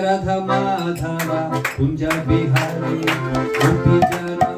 राधा माधव कुंज बिहारी गोपी जन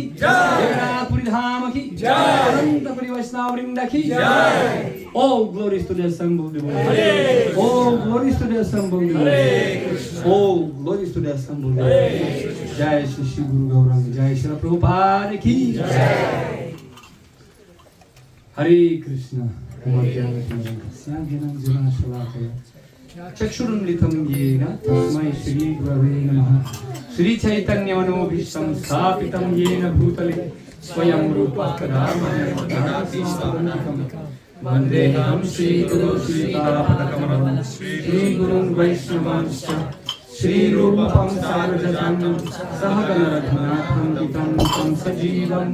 की जगन्नाथपुरी धाम की अनंतपुरी वैष्णव वृंद की All glories to the assembled devotees. All glories to the assembled devotees. All glories to the assembled devotees. Jai Shri Shri Guru Gauranga. Jai Shri Prabhupada ki Jai. Hare Krishna. चक्षुरुन्मिलितं येन तस्मै श्री गुरवे नमः श्री चैतन्य मनोभीष्टं स्थापितं येन भूतले स्वयं रूपः कदा ददाति स्वपदान्तिकं वन्देऽहं श्रीगुरुं श्रीतापदकमलं श्रीगुरुं वैष्णवांश्च श्रीरूपं साग्रजातं सहगण रघुनाथं तं तं सजीवं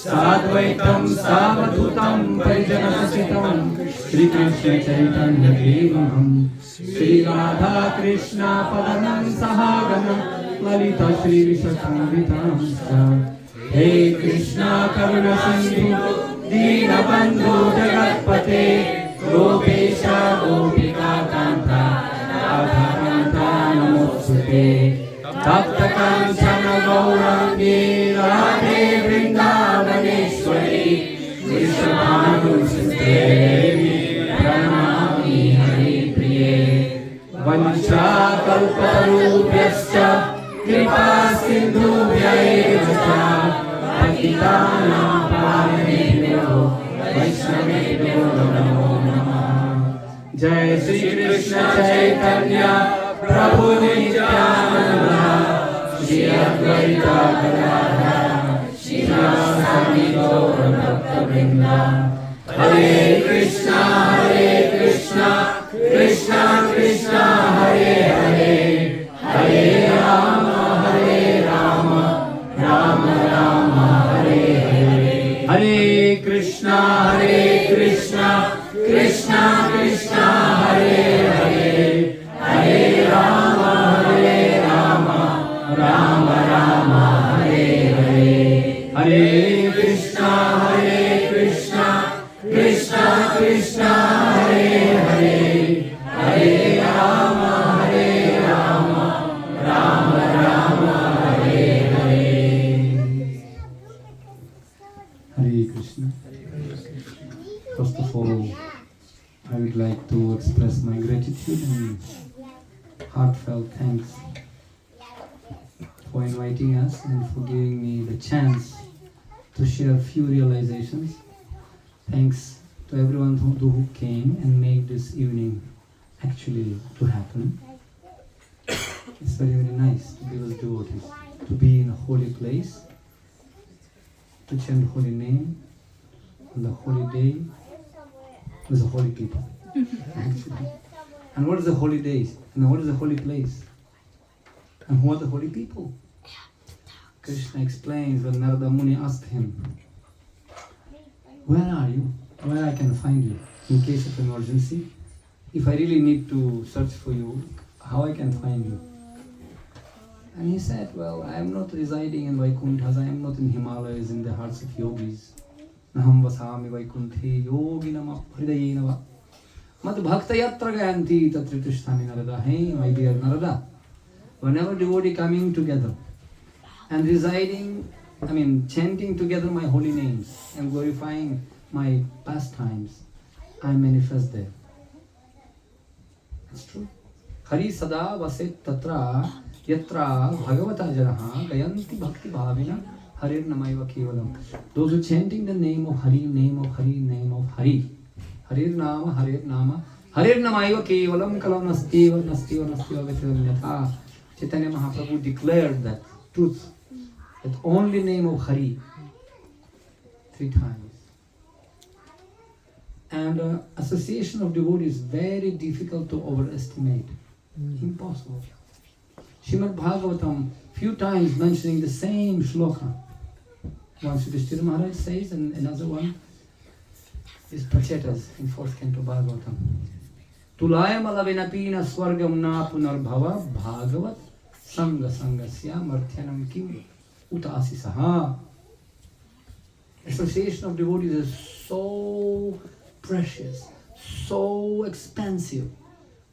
साद्वैतं सावधूतं परिजनसहितं श्रीकृष्ण चैतन्य देवं श्री राधा कृष्ण पदनं सहगणं ललिता श्री विशाखान्वितांश्च हे कृष्ण करुण सिन्धु दीनबन्धु जगत्पते गोपेश गोपिका कान्ता राधा कान्ता नमोस्तुते तप्त काञ्चन गौराङ्गी राधे वृन्दावनेश्वरी वृषभानुसुते प्रणमामि हरिप्रिये वंशाकल्पतरुभ्यश्च कृपा सिन्धुभ्य एव च पतितानां पावनेभ्यो वैष्णवेभ्यो नमो नमः। जय श्री कृष्ण चैतन्य प्रभु नित्यानंद श्री अद्वैत गदाधर श्रीवासादि गौर भक्तवृंद हरे Krishna Krishna Krishna Hare Hare Hare Ram Ram Ram Hare Hare Hare Krishna Krishna Krishna Hare Hare Hare Ram Ram Hare Hare Hare Krishna Krishna Krishna Hare Hare Hare Ram Ram Hare Hare Hare Krishna. First of all, I would like to express my gratitude and heartfelt thanks for inviting us and for giving me the chance to share few realizations. Thanks to everyone who came and made this evening actually to happen. It's very, very nice to be with devotees, to be in a holy place, to chant holy name on the holy day with the holy people. Actually. And what is the holy days? And what is the holy place? And who are the holy people? Krishna explains when Narada Muni asked him, where are you? Where I can find you in case of emergency? If I really need to search for you, how I can find you? And he said, well, I am not residing in Vaikunthas, I am not in Himalayas, in the hearts of yogis. Naham vasami Vaikunthe yoginam hridayena mat bhakta yatra gayanti tatra tishtami Narada. Hey, my dear Narada, whenever devotee coming together and residing, chanting together my holy names and glorifying my pastimes, I manifest there. It's true. Hari sada vaset tatra yatra bhagavata janaha gayanti bhakti bhavina harir namayva kevalam. Those who chanting the name of Hari, name of Hari, name of Hari. Harir nama, harir namayva kevalam kalam nastiva vitiram yatha. Chaitanya Mahaprabhu declared that truth, that only name of Hari 3 times. And association of devotees is very difficult to overestimate. Impossible. Srimad Bhagavatam few times mentioning the same shloka. One Yudhishthira Maharaj says, and another one is Prachetas in 4th canto Bhagavatam. Tulayam alavinapina swargam na punarbhava bhagavat sanga sangasya marthyanam kim utasi saha. Association of devotees is so precious, so expensive.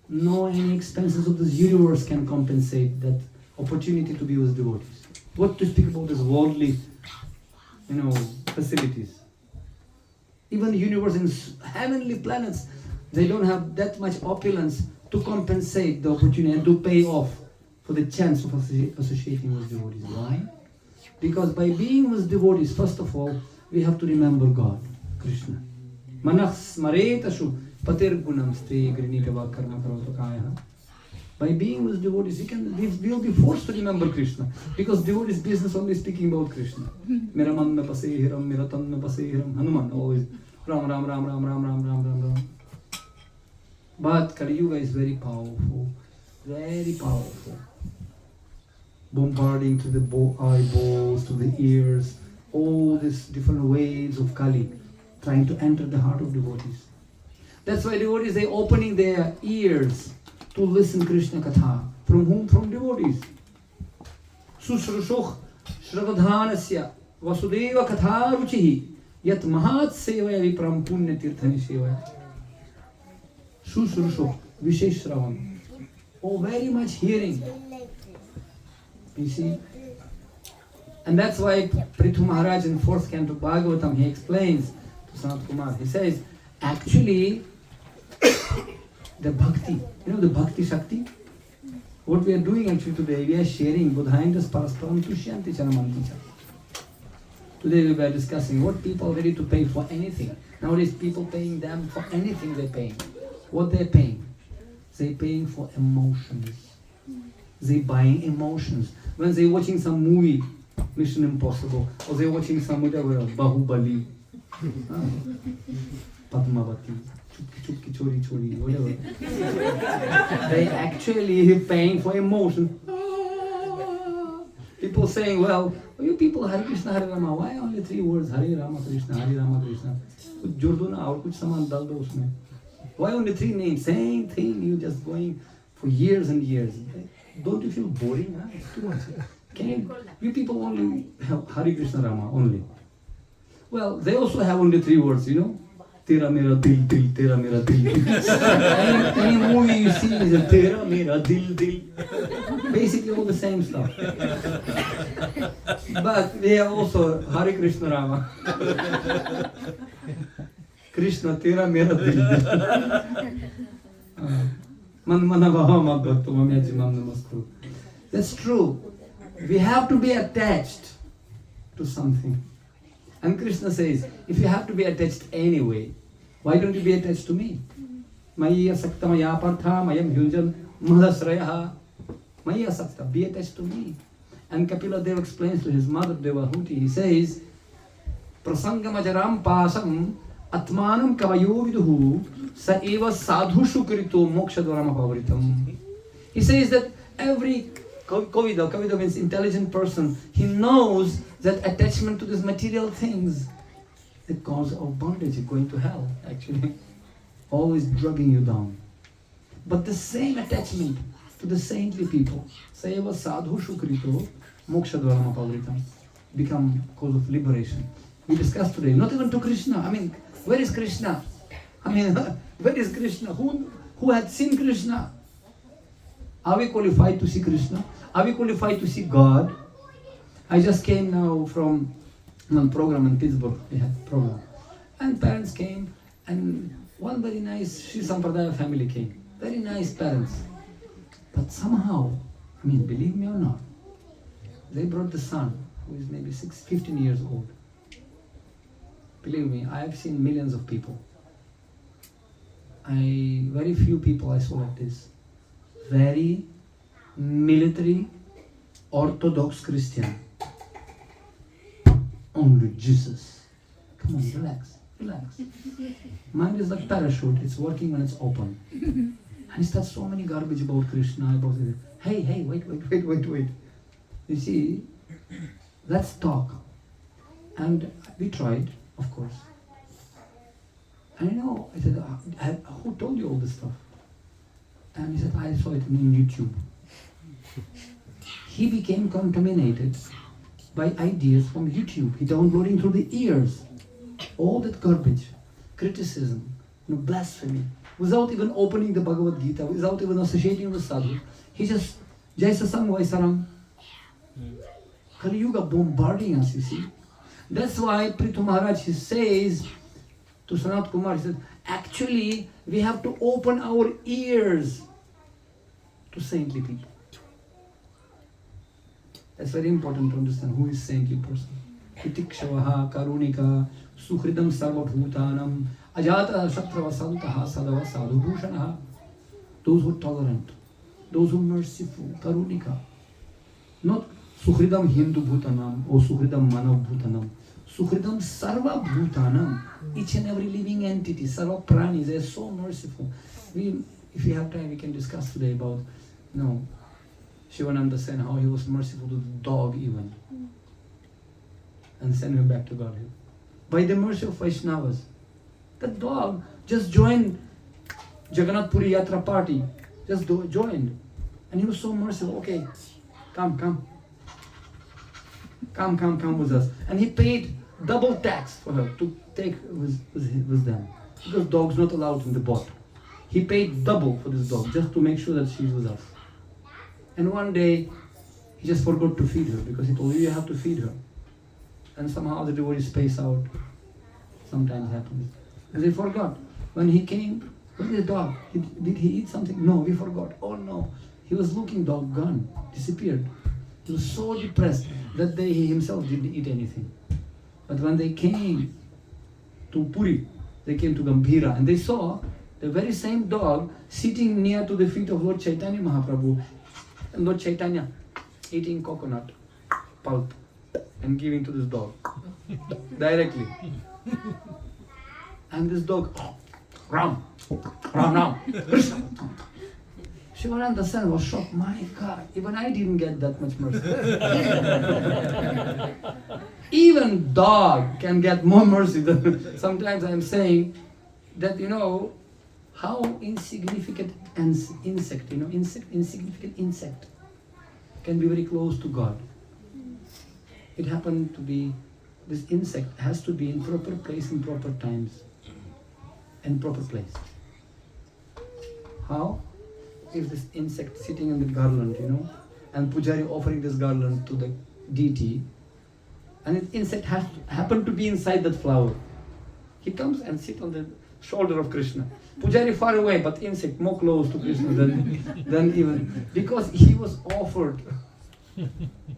No any expenses of this universe can compensate that opportunity to be with devotees. What to speak about this worldly facilities. Even the universe in heavenly planets, they don't have that much opulence to compensate the opportunity and to pay off for the chance of associating with devotees. Why? Because by being with devotees, first of all, we have to remember God, Krishna. Manah smaretashu patir gunam ste grinitava karma karoto kaya. By being with devotees, we will be forced to remember Krishna. Because devotees' business only speaking about Krishna. Mera man mein pase hiram, mera tan mein pase hiram. Hanuman always Ram, Ram, Ram, Ram, Ram, Ram, Ram, Ram, Ram. But Kali Yuga is very powerful. Very powerful. Bombarding to the eyeballs, to the ears, all these different waves of Kali trying to enter the heart of devotees. That's why devotees, they opening their ears to listen Krishna Katha. From whom? From devotees. Sushrushuch Shravadhanasya Vasudeva Katha Ruchihi Yat Mahat Sevaya Vipram Punya Tirthani Sevaya. Sushrushuch Vishesh Shravan. Oh, very much hearing. You see? And that's why Prithu Maharaj in 4th canto Bhagavatam, he explains to Sanat Kumar, he says, actually, the bhakti, the bhakti shakti, what we are doing actually today, we are sharing Buddhaindas Parasparam Tushyanti Charamanti Cha. Today we were discussing what people are ready to pay for anything. Nowadays people paying them for anything they're paying. What they're paying? They're paying for emotions. They're buying emotions. When they're watching some movie, Mission Impossible, or they're watching some whatever, Bahubali, Padmavati, Chupki Chori Chori, whatever. They actually paying for emotion. People saying, well, you people Hare Krishna, Hare Rama, why only 3 words, Hare Rama Krishna, Hare Rama Krishna? Kuch jod do na, aur kuch saman dal do usme. Why only 3 names? Same thing, you just going for years and years. Don't you feel boring? Huh? It's too much. You people only have Hare Krishna Rama only. Well, they also have only 3 words, Tera mera dil dil, tera mera dil dil. Any movie you see is a tera mera dil dil. Basically all the same stuff. But they have also Hare Krishna Rama. Krishna tera mera dil dil. That's true. We have to be attached to something. And Krishna says, if you have to be attached anyway, why don't you be attached to me? Maya sakta maya partha mayam yunjan madasrayaha. Maya sakta, be attached to me. And Kapila Deva explains to his mother Devahuti, he says, Prasangamajaram pasam atmanam kavayo viduhu sa eva sadhushu krito mokshadvarama pavritam. He says that every Kavida means intelligent person, he knows that attachment to these material things, the cause of bondage, is going to hell, actually. Always drugging you down. But the same attachment to the saintly people, Seva sadhu shukrito, mokshadvarama pavritam, become cause of liberation. We discussed today, not even to Krishna. Where is Krishna? Where is Krishna? Who had seen Krishna? Are we qualified to see Krishna? Are we qualified to see God? I just came now from one program in Pittsburgh. We had a program. And parents came, and one very nice Sri Sampradaya family came. Very nice parents. But somehow, believe me or not, they brought the son, who is maybe 15 years old. Believe me, I have seen millions of people. Very few people I saw like this. Very military, orthodox Christian. Only Jesus. Come on, relax. Mind is like parachute, it's working when it's open. And he starts so many garbage about Krishna, about it. Hey, wait. You see, let's talk. And we tried, of course. And I said, who told you all this stuff? And he said, I saw it on YouTube. He became contaminated by ideas from YouTube. He downloading through the ears all that garbage, criticism, blasphemy, without even opening the Bhagavad Gita, without even associating with sadhu. He just, Jai Sasang Vai Sarang. Kali Yuga bombarding us, you see. That's why Prithu Maharaj, he says to Sanat Kumar, he said, actually, we have to open our ears to saintly people. That's very important to understand who is saintly person. Titikshavaha, Karunika, Sukhridam Sarvabhutanam, Ajata Shatravasantaha, Sadava Sadhubhushanaha. Those who are tolerant, those who are merciful, Karunika. Not Sukhridam Hindu Bhutanam or Sukhridam Manav Bhutanam. Sukhridam Sarva Bhutanam. Each and every living entity, Sarva Pranis, they are so merciful. If we have time, we can discuss today about, Shivananda Sen, how he was merciful to the dog even. And send him back to Godhead. By the mercy of Vaishnavas. The dog just joined Jagannath Puri Yatra party. Just joined. And he was so merciful. Okay, come with us. And he paid double tax for her to take with them. Because dog's not allowed in the boat. He paid double for this dog just to make sure that she's with us. And one day, he just forgot to feed her because he told you have to feed her. And somehow the devotees space out. Sometimes happens. And they forgot. When he came, where's the dog? Did he eat something? No, we forgot. Oh no. He was looking, dog gone, disappeared. He was so depressed that day he himself didn't eat anything. But when they came to Puri, they came to Gambhira and they saw the very same dog sitting near to the feet of Lord Chaitanya Mahaprabhu. And Lord Chaitanya eating coconut pulp and giving to this dog directly. And this dog, Ram, Shivananda Sen was shocked. My God, even I didn't get that much mercy. Even dog can get more mercy than sometimes I'm saying that, how insignificant insect, insignificant insect can be very close to God. It happened to be, this insect has to be in proper place in proper times and proper place. How? If this insect sitting in the garland, and Pujari offering this garland to the deity, and the insect happened to be inside that flower. He comes and sits on the shoulder of Krishna. Pujari far away, but insect more close to Krishna than even, because he was offered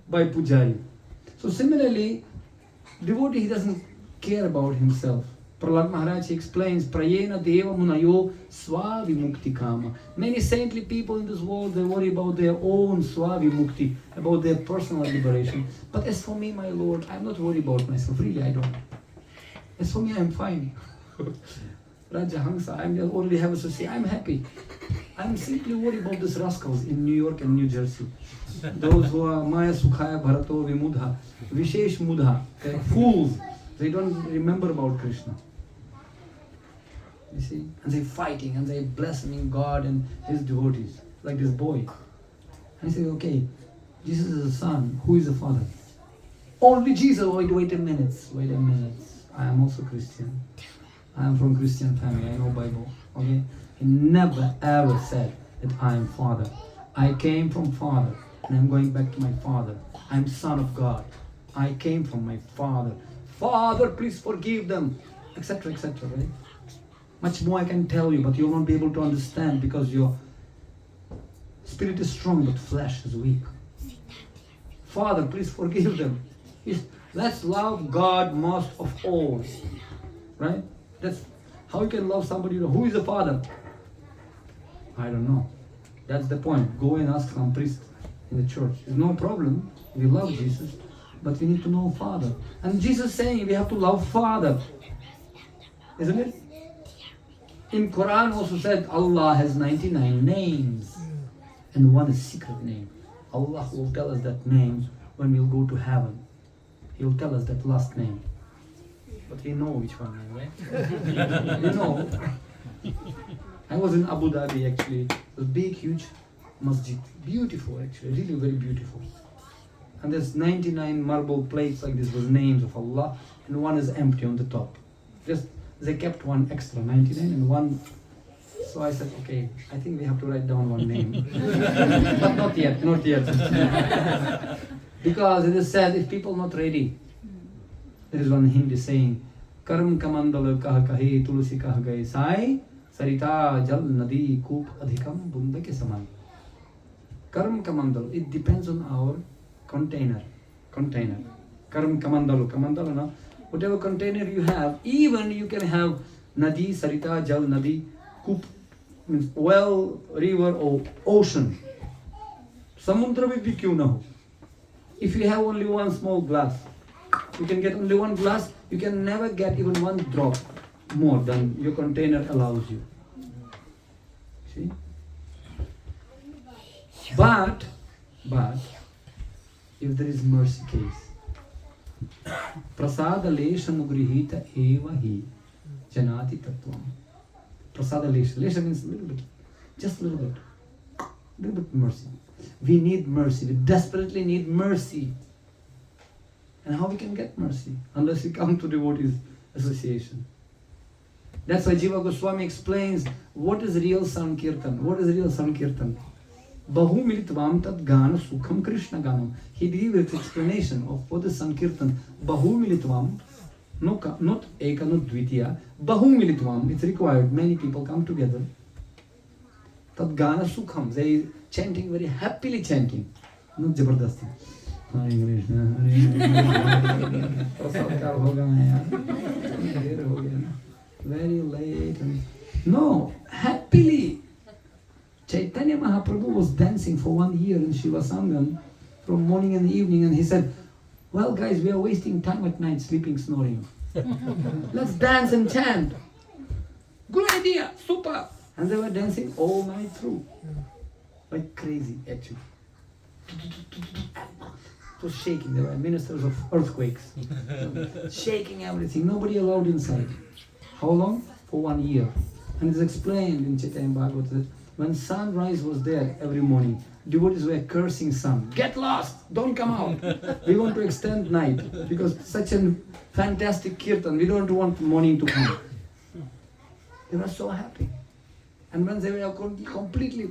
by Pujari. So similarly, devotee, he doesn't care about himself. Prahlad Maharaj explains, Prayena Deva Munayo Swavimukti Kama. Many saintly people in this world, they worry about their own Swavimukti, about their personal liberation. But as for me, my Lord, I'm not worried about myself. Really, I don't. As for me, I'm fine. Raja Hamsa, I already have a society. I'm happy. I'm simply worried about these rascals in New York and New Jersey. Those who are Maya Sukhaya Bharato Vimudha, Vishesh Mudha, they're fools. They don't remember about Krishna. You see? And they're fighting and they're blaspheming God and his devotees, like this boy. And I say, okay, Jesus is the son. Who is the father? Only Jesus. Wait a minute. I am also Christian. I am from Christian family. I know Bible. Okay? He never ever said that I am father. I came from father and I'm going back to my father. I'm son of God. I came from my father. Father, please forgive them, etc., etc., right? Much more I can tell you, but you won't be able to understand because your spirit is strong, but flesh is weak. Father, please forgive them. Let's love God most of all, right? That's how you can love somebody. Who is the Father? I don't know. That's the point. Go and ask some priest in the church. There's no problem. We love Jesus. But we need to know Father. And Jesus saying we have to love Father. Isn't it? In Quran also said Allah has 99 names. And one is secret name. Allah will tell us that name when we'll go to heaven. He will tell us that last name. But we know which one, right? You know. I was in Abu Dhabi actually. A big, huge masjid. Beautiful actually. Really very beautiful. And there's 99 marble plates like this with names of Allah, and one is empty on the top. Just they kept one extra, 99, and one. So I said, okay, I think we have to write down one name, but not yet, because it is said if people not ready, There is one Hindi saying, Karam kamandal kah kahe tulsi kah gaye sai, sarita jal nadi koop adhikam bunda ke saman. Karam kamandal, it depends on our container. Karam kamandalo, na, whatever container you have, even you can have nadi, sarita, jal, nadi, koop, means well, river or ocean. Samudra bhi kyun na ho. If you have only one small glass, you can get only one glass, you can never get even one drop more than your container allows you. See? But, if there is mercy case, prasada lesha nugrihita eva hi janati tattvam. Prasada lesha means a little bit, just a little bit mercy. We need mercy, we desperately need mercy. And how we can get mercy? Unless we come to devotees association. That's why Jiva Goswami explains what is real Sankirtan. What is real Sankirtan? Bahu militvam tad gana sukham Krishna ganam. He gives its explanation of what is Sankirtan. Bahu militvam, not eka, not dvitiya. Bahu militvam, it's required. Many people come together. Tad gana sukham. They chanting, very happily chanting. Not jabardasti. Hare Krishna, Hare Krishna. Prasad ho gaya yaar. Very late. No, happily. Chaitanya Mahaprabhu was dancing for 1 year in Shiva Sangam from morning and evening, and he said, well guys, we are wasting time at night sleeping, snoring. Let's dance and chant. Good idea, super. And they were dancing all night through. Like crazy, actually. It was shaking. They were ministers of earthquakes. Shaking everything. Nobody allowed inside. How long? For 1 year. And it's explained in Chaitanya Bhagavata that when sunrise was there every morning, devotees were cursing sun. Get lost! Don't come out! We want to extend night because such a fantastic kirtan, we don't want morning to come. They were so happy. And when they were completely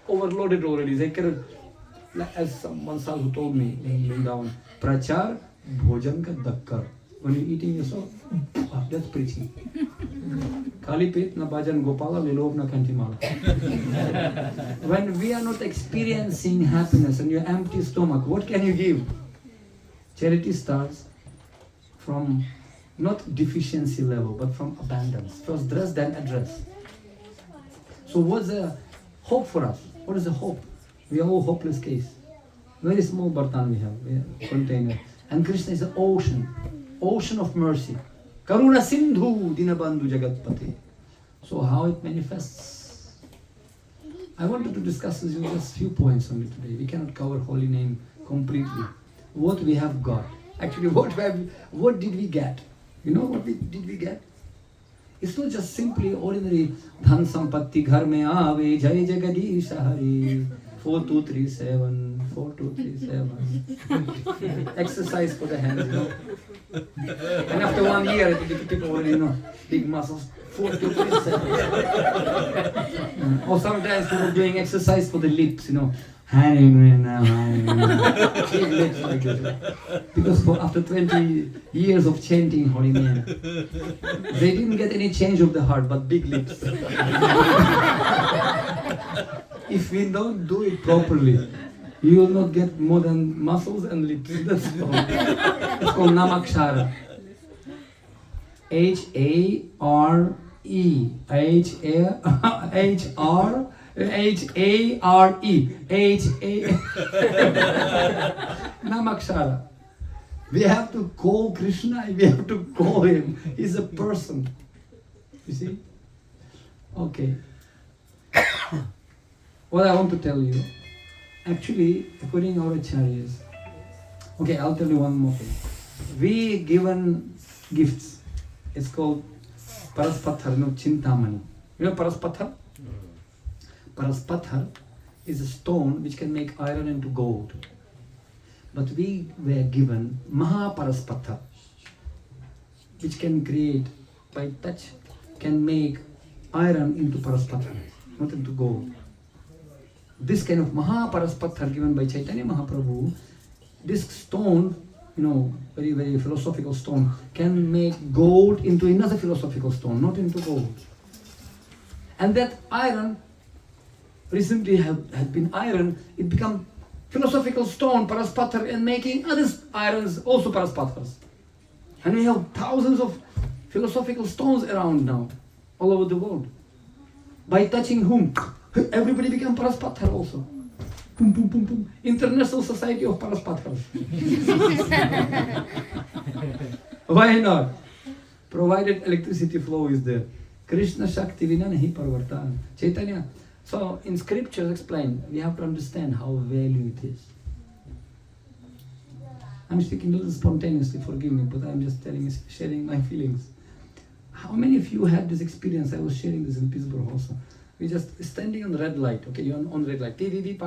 overloaded already, they could, as one sadhu told me in Vrindavan, Prachar bhojan ka dakkar. When you're eating yourself, that's preaching. Kali pet na bhajan gopala, lilov na kantimala. When we are not experiencing happiness and your empty stomach, what can you give? Charity starts from not deficiency level, but from abundance. First dress, then address. So what's the hope for us? What is the hope? We are all hopeless case. Very small bartan we have, container. And Krishna is the ocean of mercy. Karuna Sindhu Dinabandhu Jagatpati. So how it manifests? I wanted to discuss with you just few points on it today. We cannot cover holy name completely. What we have got. Actually, what did we get? You know what did we get? It's not just simply ordinary Dhan Sampatti Ghar mein aave Jai Jagadish Hari 4237 4237. Exercise for the hands, you know. And after 1 year, people already, you know, big muscles. 4237. Or sometimes people doing exercise for the lips, you know. Big lips like this. Because after 20 years of chanting holy name, they didn't get any change of the heart, but big lips. If we don't do it properly, you will not get more than muscles and lips. That's all. It's called Namakshara. H-A-R-E. H-A-R-E. Namakshara. We have to call Krishna, we have to call him. He's a person. You see? Okay. What I want to tell you, actually, according to our acharyas, okay, I'll tell you one more thing. We given gifts. It's called Paraspathar, no Chintamani. You know Paraspathar? Paraspathar is a stone which can make iron into gold. But we were given Mahaparaspathar, which can create, by touch, can make iron into Paraspathar, not into gold. This kind of Mahaparaspathar given by Chaitanya Mahaprabhu, this stone very, very philosophical stone, can make gold into another philosophical stone, not into gold. And that iron, recently had been iron, it become philosophical stone, paraspathar, and making other irons also paraspatharas. And we have thousands of philosophical stones around now, all over the world. By touching whom? Everybody become paraspathar also. Boom, boom, boom, boom. International Society of Paraspatharas. Why not? Provided electricity flow is there. Krishna Shakti vina nahi parvartan. Chaitanya. So in scriptures explain, we have to understand how value it is. I'm speaking a little spontaneously, forgive me, but I'm just sharing my feelings. How many of you had this experience? I was sharing this in Pittsburgh also. We just standing on red light, okay, you're on red light, big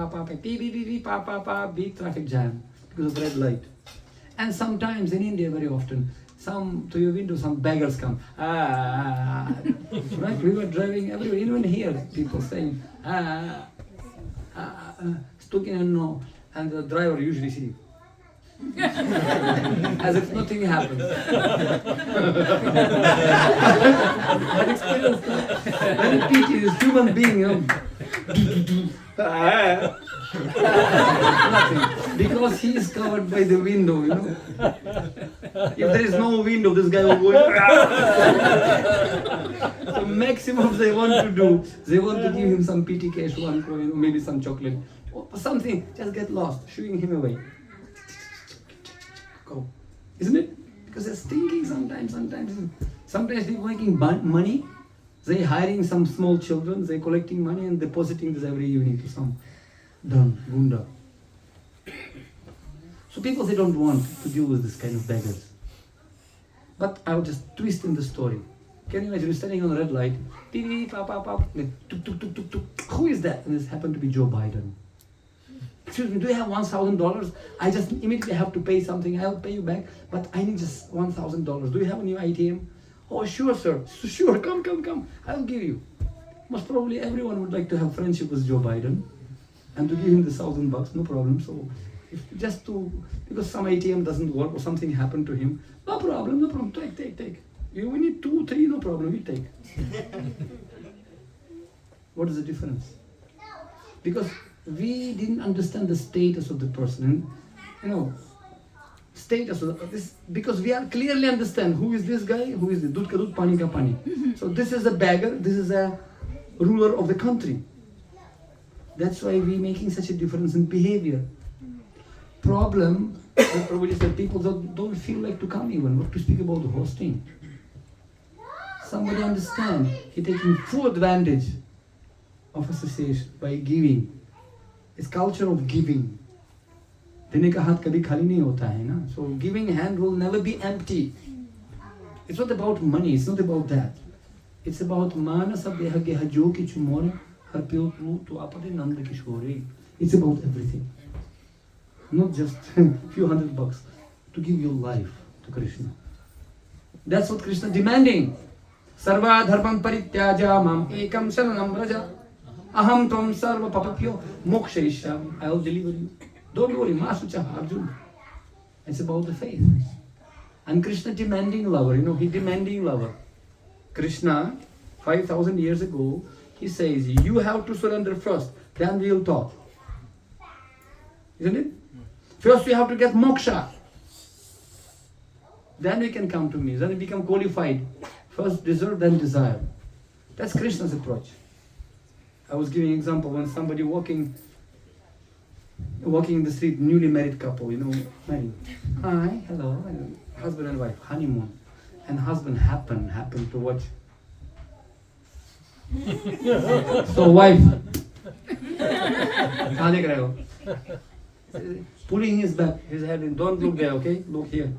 traffic jam because of red light. And sometimes in India, very often, to your window, some beggars come. Right? We were driving everywhere, even here, people saying, stuck in a no, and the driver usually see. As if nothing happened. That experience, very pity, this human being, nothing. Because he is covered by the window, If there is no window, this guy will go. So maximum they want to do, they want to give him some petty cash, 1 coin, maybe some chocolate, or something, just get lost, shooing him away. Go. Isn't it? Because they're stinking sometimes they're making money, they're hiring some small children, they're collecting money and depositing this every evening to some gunda. So people, they don't want to deal with this kind of beggars. But I'll just twist in the story. Can you imagine, you're standing on the red light, who is that? And this happened to be Joe Biden. Excuse me, do you have $1,000? I just immediately have to pay something. I'll pay you back, but I need just $1,000. Do you have a new ATM? Oh, sure, sir. Sure, come. I'll give you. Most probably everyone would like to have friendship with Joe Biden and to give him the $1,000, no problem. So, because some ATM doesn't work or something happened to him, no problem. Take. We need 2, 3, no problem. We take. What is the difference? Because we didn't understand the status of the person, status of this, because we are clearly understand who is this guy, who is the dud ka dud, pani ka pani. So this is a beggar, this is a ruler of the country. That's why we making such a difference in behavior. Problem, that probably said, people don't feel like to come even, what to speak about the hosting. Somebody understand, he taking full advantage of association by giving. It's culture of giving. देने का हाथ कभी खाली नहीं होता है ना. So giving hand will never be empty. It's not about money. It's not about that. It's about manasa deha ke hajo ki chumore harpyo tu apade nand kishore. It's about everything. Not just few $100 to give your life to Krishna. That's what Krishna demanding. Sarva dharmam parityaja mam ekam sharanam vraja. Aham tvam sarva papapyo mokshayisham. I will deliver you. Don't worry, Masucha Arjuna. It's about the faith. And Krishna demanding lover, he demanding lover. Krishna, 5,000 years ago, he says, you have to surrender first, then we'll talk. Isn't it? First you have to get moksha. Then you can come to me. Then you become qualified. First deserve, then desire. That's Krishna's approach. I was giving an example when somebody walking in the street, newly married couple, married. Hi, hello, husband and wife, honeymoon. And husband happened to watch. So wife, pulling his head in, don't look there, okay? Look here.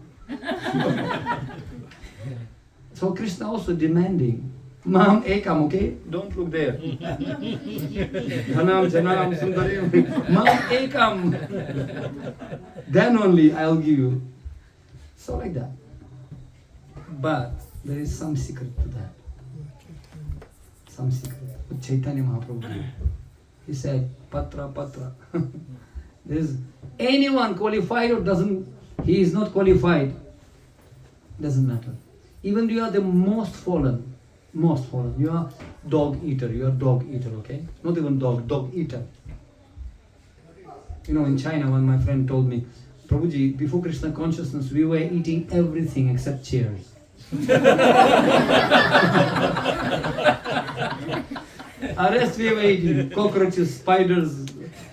So Krishna also demanding, Mam ekam, okay? Don't look there. Dhanam, Janam, Sundarim. Mam ekam. Then only I'll give you. So like that. But there is some secret to that. Some secret. With Chaitanya Mahaprabhu, he said, Patra. There's anyone qualified or doesn't He is not qualified. Doesn't matter. Even you are the most fallen. You are dog eater. You are dog eater, okay? Not even dog eater. You know, in China, one my friend told me, Prabhuji, before Krishna consciousness, we were eating everything except chairs. Rest we were eating cockroaches, spiders,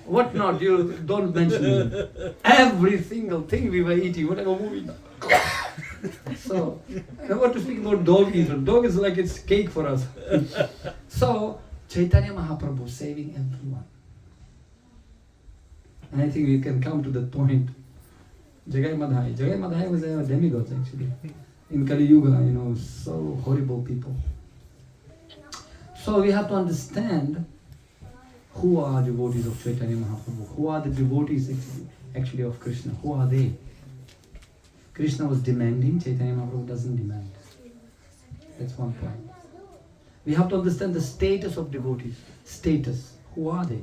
whatnot. You don't mention it. Every single thing we were eating, whatever moving. So, I want to speak about dog eater. Dog is like it's cake for us. So, Chaitanya Mahaprabhu saving everyone. And I think we can come to that point. Jagai Madhai. Jagai Madhai was a demigod actually. In Kali Yuga, you know, so horrible people. So we have to understand who are devotees of Chaitanya Mahaprabhu. Who are the devotees actually of Krishna? Who are they? Krishna was demanding, Chaitanya Mahaprabhu doesn't demand. That's one point. We have to understand the status of devotees. Status. Who are they?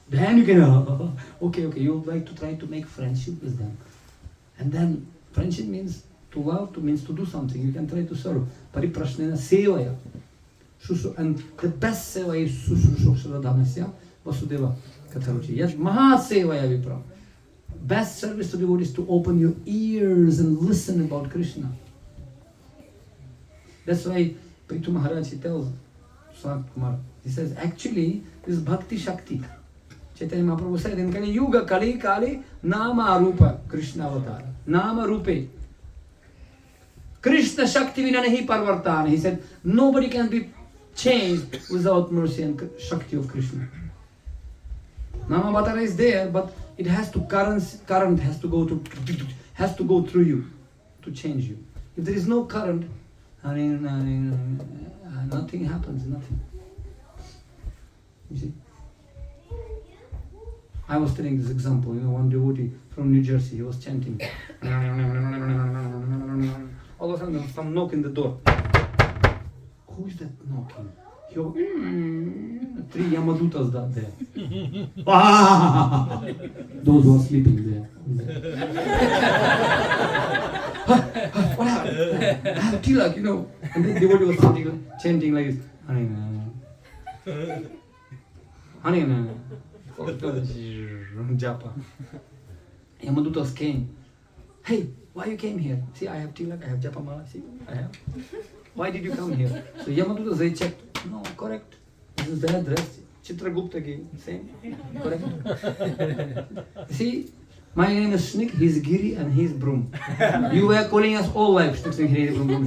Then you can, okay, you would like to try to make friendship with them. And then friendship means to love, means to do something. You can try to serve. Pariprashnena sevaya. And the best seva is Sushushradhanasya Vasudeva Katharuchi. Yet Mahasevaya Vipra. Best service to devotees is to open your ears and listen about Krishna. That's why Prithu Maharaj, he tells Sant Kumar, he says, actually, this is Bhakti Shakti. Chaitanya Mahaprabhu said, in Kali Yuga, Kali Kali, Nama Rupa, Krishna Avatar. Nama Rupe. Krishna Shakti vina nahi parvartana. He said, nobody can be changed without mercy and Shakti of Krishna. Nama Avatar is there, but it has to current has to go through you to change you. If there is no current, nothing happens, nothing. You see? I was telling this example, you know, one devotee from New Jersey, he was chanting. All of a sudden there was some knock in the door. Who is that knocking? He goes, 3 Yamadutas there. Those who are sleeping there. What happened? I have tilak, you know. And the devotee was chanting like this. Japa. Yamadutas came. Hey, why you came here? See, I have tilak, I have japa mala. See, I have. Why did you come here? So Yamadutas, they checked. No, correct. This is the address. Chitragupta gave. Same. Correct. See, my name is Snik, he's Giri, and he's Broom. You were calling us all life. Snik Hiri Broom.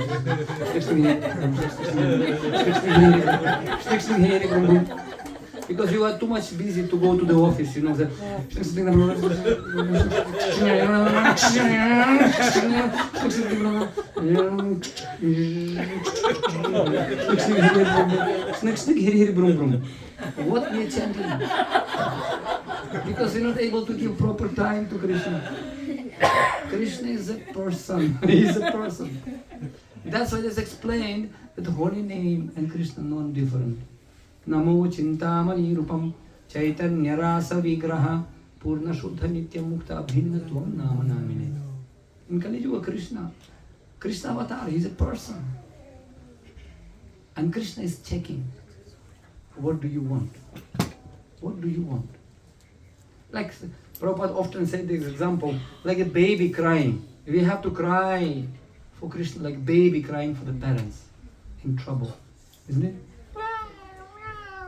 Because you are too much busy to go to the office, you know that. What we are chanting? Because you're not able to give proper time to Krishna. Krishna is a person. He is a person. That's why it's explained that the holy name and Krishna are non-different. Namo Chintamani Rupam Chaitanya Rasa Vigraha Purna Shuddha Nitya Mukta Bhinnatvam Nama Namine. In Kali Yuga, Krishna Avatar, he is a person. And Krishna is checking. What do you want? What do you want? Like Prabhupada often said this example, like a baby crying. We have to cry for Krishna like baby crying for the parents in trouble. Isn't it?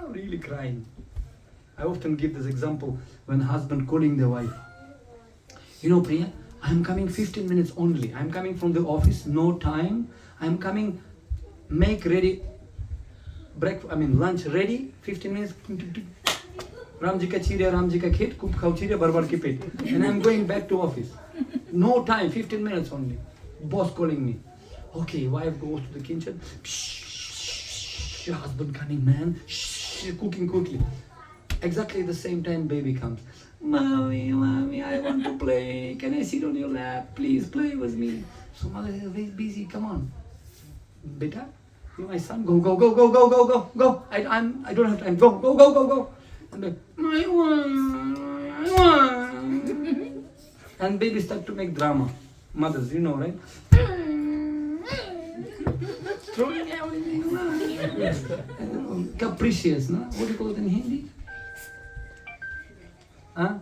Really crying. I often give this example when husband calling the wife. You know, Priya, I'm coming 15 minutes only. I'm coming from the office, no time. I'm coming, make ready, lunch ready, 15 minutes. Ramji ka chirya, Ramji ka khet, kup khao chirya, barbar ki pet. And I'm going back to office. No time, 15 minutes only. Boss calling me. Okay, wife goes to the kitchen. Shh, husband coming, man. Shh, cooking quickly. Exactly the same time baby comes. Mommy, I want to play. Can I sit on your lap? Please play with me. So mother is very busy. Come on. Beta, you my son. Go. I don't have time. Go. And the, I want. And babies start to make drama. Mothers, you know, right? Throwing everything around. Capricious, no? What do you call it in Hindi? Huh?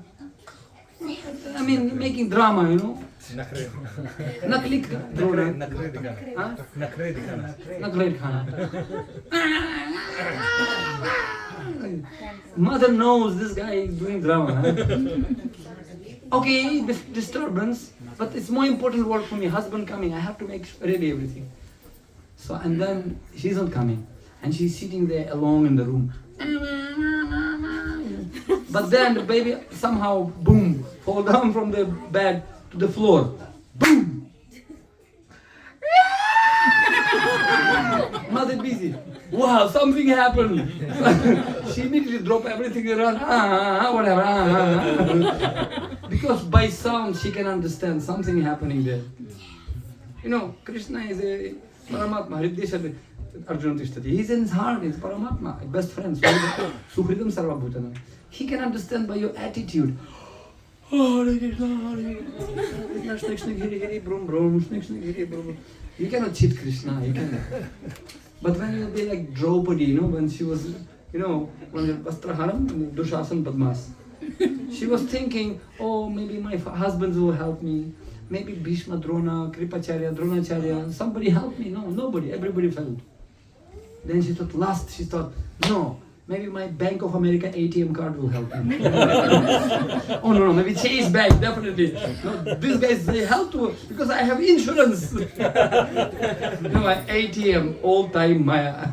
I mean, making drama, you know. Nakli drona. Nakli khana. Mother knows this guy is doing drama. Huh? Okay, disturbance, but it's more important work for me. Husband coming, I have to make ready everything. So, and then she's not coming, and she's sitting there alone in the room. But then the baby somehow, boom, fall down from the bed to the floor. Boom! Mother busy. Wow, something happened. She immediately dropped everything around. Whatever. Because by sound she can understand something happening there. You know, Krishna is a Paramatma. Hridesha Arjuna Tishtati. He's in his heart, he's Paramatma, best friend. Suhridam Sarvabhutana. He can understand by your attitude. Oh, Hare Krishna, Hare Krishna, Hare Hare, Brum Brum, Hare Brum. You cannot cheat Krishna, you cannot. But when you be like Draupadi, you know, when she was, you know, when Vastraharam, Dushasan Padmas, she was thinking, oh, maybe my husbands will help me. Maybe Bhishma, Drona, Kripacharya, Dronacharya, somebody help me. No, nobody, everybody failed. Then she thought, no, maybe my Bank of America ATM card will help me. Oh no, maybe Chase Bank, definitely. No, these guys, they help to, because I have insurance. You know, my ATM, all-time Maya.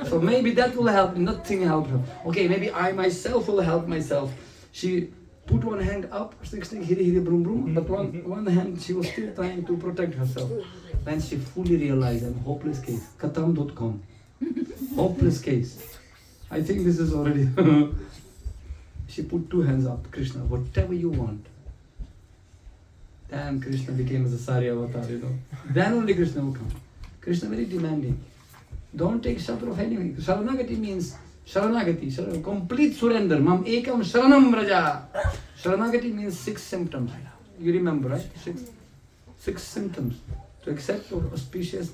So maybe that will help me, nothing helped her. Okay, maybe I myself will help myself. She put one hand up, singing Hiri Hiri Brum Brum, but one hand she was still trying to protect herself. Then she fully realized I'm hopeless case. Katam.com. Hopeless case. I think this is already. She put two hands up. Krishna, whatever you want. Then Krishna became as a Sari avatar, you know. Then only Krishna will come. Krishna very demanding. Don't take shelter of anything. Sharanagati means Sharanagati, complete surrender. Mam ekam sharanam vraja. Sharanagati means 6 symptoms. You remember, right? Six symptoms. To accept what is auspicious,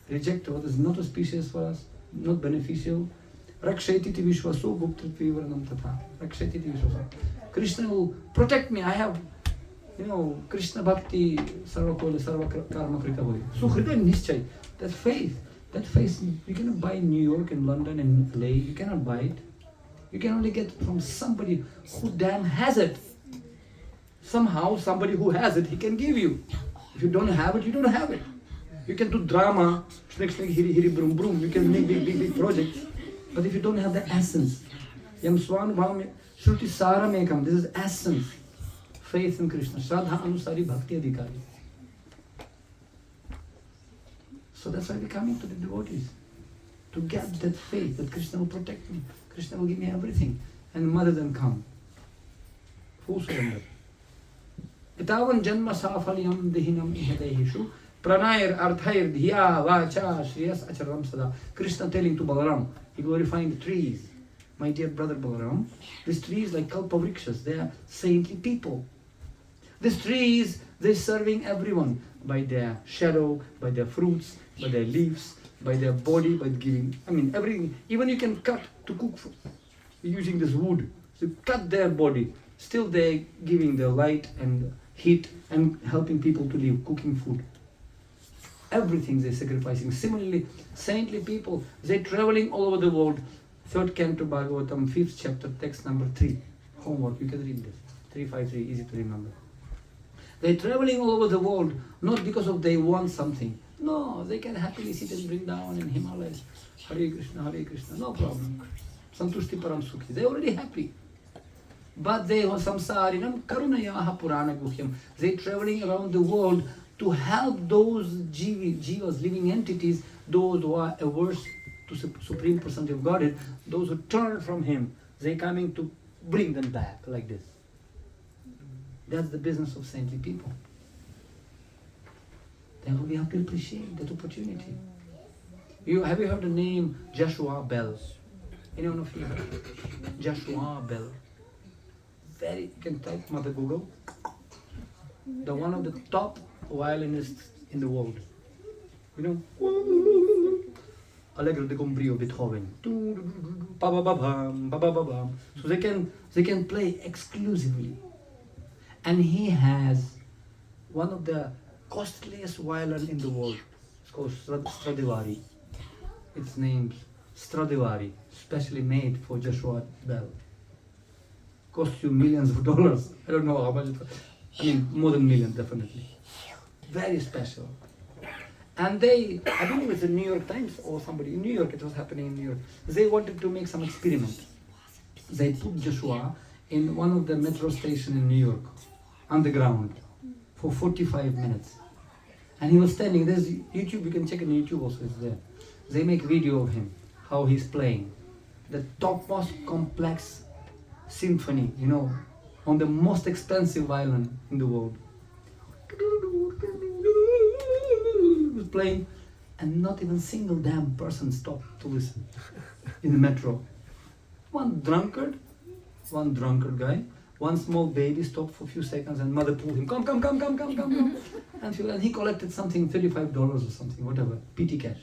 reject what is not auspicious for us, not beneficial. Rakshetiti vishwaso guptritvi varanam tatha. Rakshetiti vishwaso. Krishna will protect me. I have, you know, Krishna bhakti sarva kola sarva karma krita hoy. Suhrida nischay. That faith, you cannot buy in New York and London and LA. You cannot buy it. You can only get from somebody who damn has it. Somehow, somebody who has it, he can give you. If you don't have it, you don't have it. You can do drama, hiri hiri brum brum. You can make big projects. But if you don't have the essence, yam swanubhavam shruti saram ekam. This is essence. Faith in Krishna. Shraddha anusari bhakti adhikari. So that's why we're coming to the devotees. To get that faith that Krishna will protect me. Krishna will give me everything. And mother then come. Full surrender. Itavan janma safalyam dehinam ihadehishu pranayir arthayir dhiya vacha shriyas acharam sada. Krishna telling to Balaram, he glorifying the trees. My dear brother Balaram, these trees like kalpavrikshas, they are saintly people. These trees, they're serving everyone by their shadow, by their fruits, by their leaves, by their body, by giving, I mean everything. Even you can cut to cook food using this wood. So you cut their body, still they're giving the light and heat and helping people to live, cooking food. Everything they're sacrificing. Similarly, saintly people, they're traveling all over the world. 3rd Canto Bhagavatam, 5th chapter, text number 3. Homework, you can read this. 353, easy to remember. They're traveling all over the world, not because of they want something. No, they can happily sit and bring down in Himalayas. Hare Krishna, no problem. Santushti Param Sukhi. They're already happy. But they are samsarinam karunayaha purana guhyam. They're traveling around the world to help those jivas, living entities, those who are averse to Supreme Personality of Godhead, those who turn from Him. They're coming to bring them back like this. That's the business of saintly people. Then we have to appreciate that opportunity. Have you heard the name Joshua Bell? Anyone of you heard? Joshua Bell. You can type Mother Google. the one of the top violinists in the world. You know, Allegro de Gombrio, Beethoven. So they can play exclusively. And he has one of the costliest violin in the world. It's called Stradivari. It's named Stradivari, specially made for Joshua Bell. Cost you millions of dollars. I don't know how much it cost. I mean, more than millions, definitely. Very special. And I believe it's the New York Times or somebody in New York, it was happening in New York. They wanted to make some experiment. They put Joshua in one of the metro stations in New York, underground, for 45 minutes. And he was standing, there's YouTube, you can check it on YouTube also, it's there. They make video of him, how he's playing. The topmost complex symphony, you know, on the most expensive violin in the world. Was playing, and not even single damn person stopped to listen in the metro. One drunkard guy, one small baby stopped for a few seconds, and mother pulled him, come. And he collected something, $35 or something, whatever, PT cash.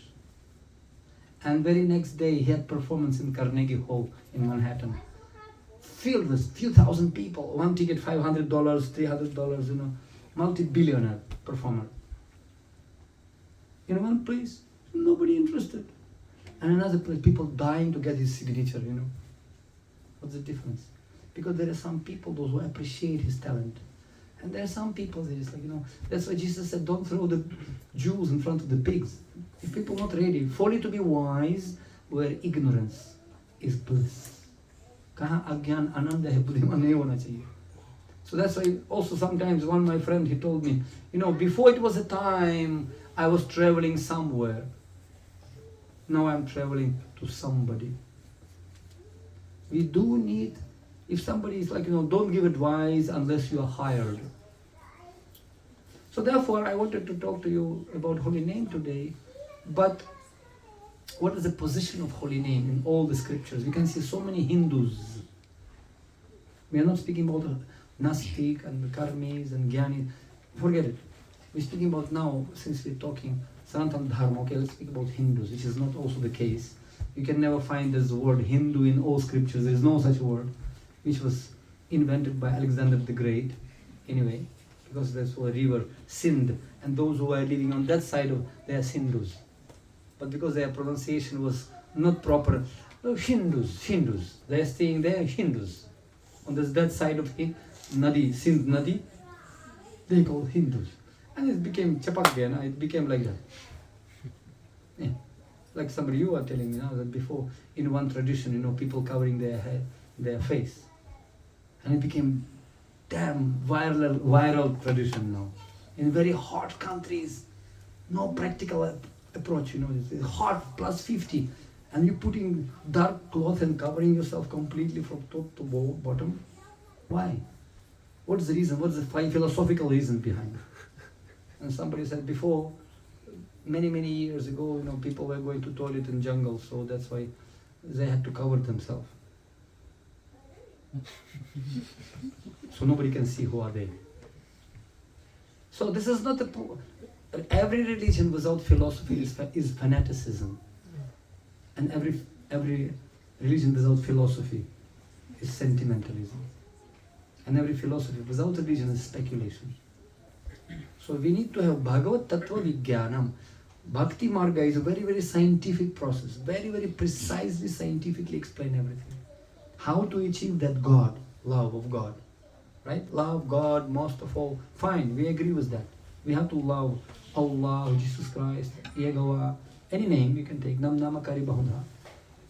And very next day he had performance in Carnegie Hall in Manhattan. Filled with few thousand people, one ticket $500, $300, you know, multi-billionaire performer. In one place, nobody interested. And another place, people dying to get his signature, you know. What's the difference? Because there are some people, those who appreciate his talent. And there are some people that is like, you know, that's why Jesus said, don't throw the Jews in front of the pigs. If people are not ready, folly to be wise, where ignorance is bliss. So that's why also sometimes one my friend, he told me, you know, before it was a time I was traveling somewhere. Now I'm traveling to somebody. We do need, if somebody is like, you know, don't give advice unless you are hired. So therefore I wanted to talk to you about holy name today, but what is the position of holy name in all the scriptures? We can see so many Hindus. We are not speaking about Nastik and the Karmis and Gyani. Forget it. We're speaking about now, since we're talking Sanatana Dharma, okay, let's speak about Hindus, which is not also the case. You can never find this word Hindu in all scriptures. There is no such word, which was invented by Alexander the Great, anyway, because that's a river, Sindh, and those who are living on that side of, they are Hindus. But because their pronunciation was not proper, Hindus, they are staying there, Hindus. On that side of Nadi, Sindh Nadi, they call Hindus. And it became Chapakya, it became like that. Yeah. Like somebody you are telling me now that before, in one tradition, you know, people covering their head, their face. And it became damn viral tradition now. In very hot countries, no practical approach, you know, it's hot plus 50. And you're putting dark cloth and covering yourself completely from top to bottom. Why? What's the reason? What's the philosophical reason behind it? And somebody said before, many years ago, you know, people were going to toilet in jungle, so that's why they had to cover themselves. So nobody can see who are they. So this is not every religion without philosophy is fanaticism. And every religion without philosophy is sentimentalism. And every philosophy without religion is speculation. So we need to have Bhagavad Tattva Vijnanam. Bhakti Marga is a very scientific process, very precisely scientifically explain everything. How to achieve that God, love of God, right? Love God most of all. Fine, we agree with that. We have to love Allah, Jesus Christ, Yehova, any name you can take. Nam Namakari Bahudha.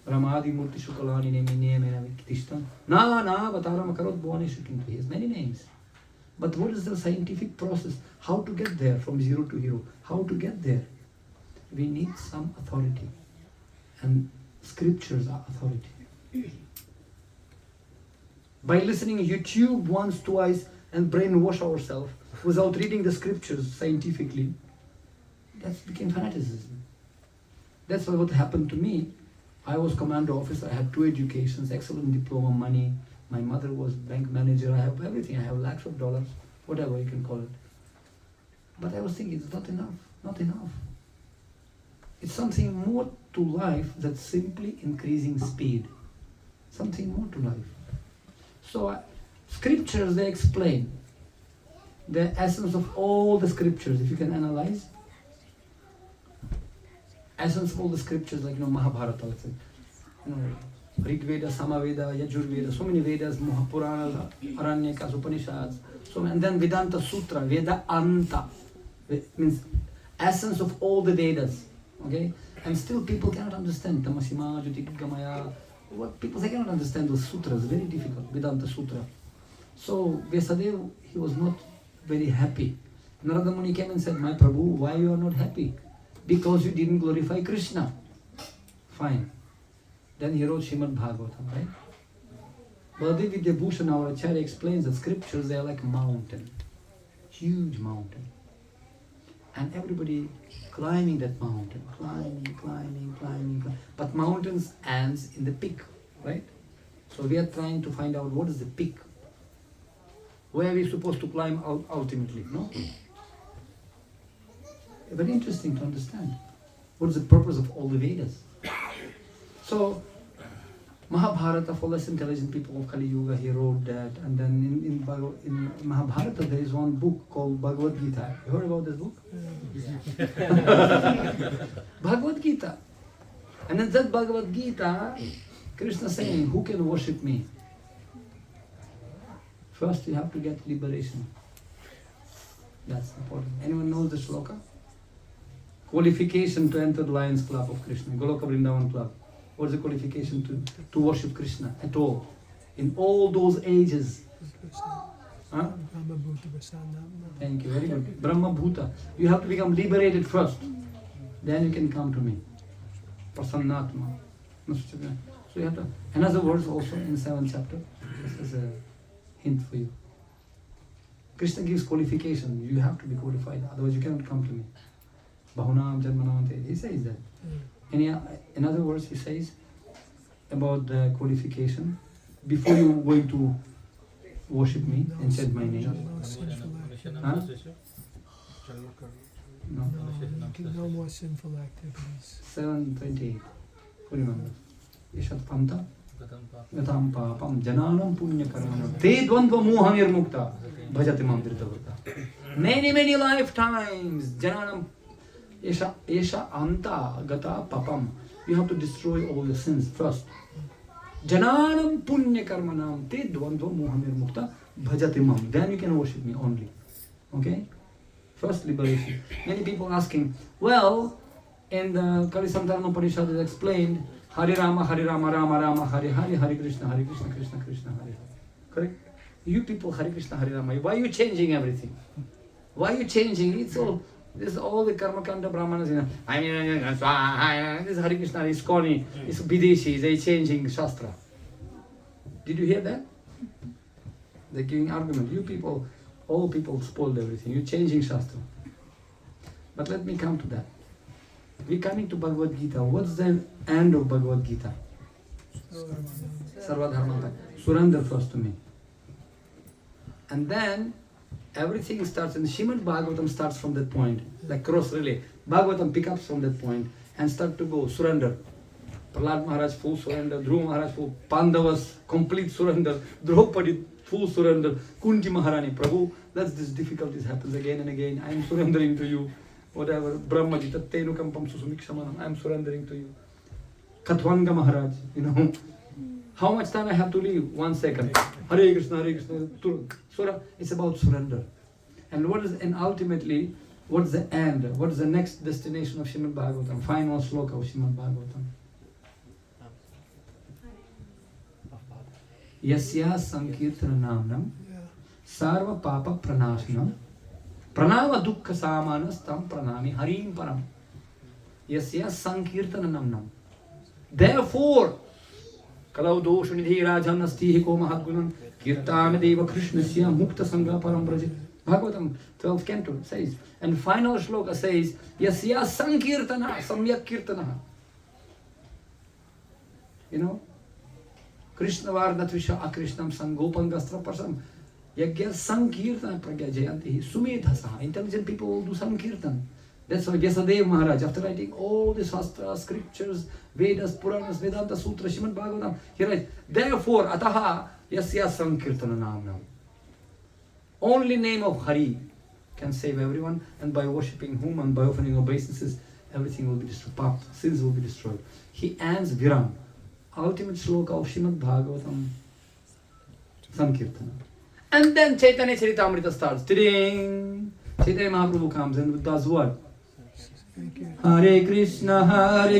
Ramadi Murti Shukalani Name Kitishtan. Na Vatara Makarot Bhuane Shukintu. He has many names. But what is the scientific process? How to get there from zero to hero? How to get there? We need some authority. And scriptures are authority. By listening YouTube once, twice, and brainwash ourselves without reading the scriptures scientifically, that became fanaticism. That's what happened to me. I was commando officer, I had 2 educations, excellent diploma, money. My mother was bank manager, I have everything, I have lakhs of dollars. whatever you can call it. But I was thinking, it's not enough, not enough. It's something more to life than simply increasing speed. Something more to life. So scriptures, they explain the essence of all the scriptures. If you can analyze, essence of all the scriptures, like Mahabharata, let's say, Rig Veda, Samaveda, Yajur Veda, so many Vedas, Puranas, Aranyakas, Upanishads, so and then Vedanta Sutra, Veda Anta, means essence of all the Vedas, okay? And still people cannot understand Tamasima, Jyotigamaya. What people, they cannot understand those sutras, very difficult, Vedanta Sutra. So Vyasadeva, he was not very happy. Narada Muni came and said, my Prabhu, why you are not happy? Because you didn't glorify Krishna. Fine. Then he wrote Srimad Bhagavatam, right? Baladev Vidyabhushan, our Acharya, explains that scriptures, they are like a mountain, huge mountain. And everybody climbing that mountain, climbing. But mountains ends in the peak, right? So we are trying to find out what is the peak. Where are we supposed to climb ultimately, no? Very interesting to understand. What is the purpose of all the Vedas? So, Mahabharata, for less intelligent people of Kali Yuga, he wrote that. And then in Mahabharata, there is one book called Bhagavad Gita. You heard about this book? Yeah. Bhagavad Gita. And in that Bhagavad Gita, Krishna saying, who can worship me? First, you have to get liberation. That's important. Anyone knows the shloka? Qualification to enter the Lions Club of Krishna, Goloka Vrindavan Club. What is the qualification to worship Krishna at all? In all those ages. Huh? Thank you, very good. Brahma Bhuta. You have to become liberated first. Then you can come to me. Prasannatma. So you have to. Another verse also in 7th chapter. This is a hint for you. Krishna gives qualification. You have to be qualified, otherwise you cannot come to me. Bahunam Janmanam. He says that. In other words, he says about the qualification before you are going to worship me and said my name. Huh? No more sinful activities. 7:28. Who remembers? Ishat Panta Gatam Papam Jananam Punya Karmanam Te Dvandva Mohamir Mukta Bhajati Mam Dhritavata. Many lifetimes Jananam Esha Anta Gata Papam. You have to destroy all your sins first. Jananam Punya Karmanam Te Dvandva Mohamir Mukta Bhajati Mam. Then you can worship me only. Okay? First liberation. Many people asking, well, in the Kalisamdharana Upanishad is explained, Hare Rama, Rama Rama, Hare Hare, Hare Krishna, Krishna Krishna, Hare Hare. Correct? You people, Hare Krishna, Hare Rama. Why are you changing everything? Why are you changing? It's all, this is all the Karma Kanda Brahmanas, I mean, this is Hare Krishna, it's Koni, it's Bideshi, they're changing Shastra. Did you hear that? They're giving argument. You people, all people spoiled everything. You're changing Shastra. But let me come to that. We're coming to Bhagavad Gita. What's the end of Bhagavad Gita? Sarvadharmanta. Surrender first to me. And then everything starts, and Srimad Bhagavatam starts from that point, like cross relay. Bhagavatam picks up from that point and start to go, surrender. Prahlad Maharaj, full surrender. Dhruva Maharaj, full. Pandavas, complete surrender. Draupadi, full surrender. Kunti Maharani, Prabhu, that's this difficulties happens again and again. I am surrendering to you. Whatever, Brahmaji, Tattenu Kampam Susumikshamanam, I am surrendering to you. Kathwanga Maharaj, how much time I have to leave? 1 second. Hare Krishna, Surah, it's about surrender. And ultimately, what is the end? What is the next destination of Srimad Bhagavatam? Final sloka of Srimad Bhagavatam. Yasya Sankirtana Namnam Sarva Papa Pranashanam Pranava Dukkha Samanas Tam Pranami Harim Param. Yasya Sankirtana Namnam. Therefore, Kalau Dosha Nidhi Rajan Astihi Ko Mahadgunan Kirtana Deva Krishnasya Mukta Sangha Param Brajit. Bhagavatam 12th canto says, and final shloka says, Yasya Sankirtana Samyak Kirtana. Krishna Vardatvisha Akrishnam Sangopangastra Pasam. Yagya Sankirtan Pragya Jayanti, Sumedhasa. Intelligent people will do Sankirtan. That's why Vyasadeva Maharaj, after writing all the Shastras, scriptures, Vedas, Puranas, Vedanta Sutra, Srimad Bhagavatam, he writes, therefore, Ataha Yasya Sankirtana Namnam. Only name of Hari can save everyone, and by worshipping whom and by offering obeisances, everything will be destroyed. Sins will be destroyed. He ends Viram, ultimate shloka of Srimad Bhagavatam, Sankirtana. And then Chaitanya Charitamrita starts. Ding! Chaitanya Mahaprabhu comes and does what? Hare Krishna,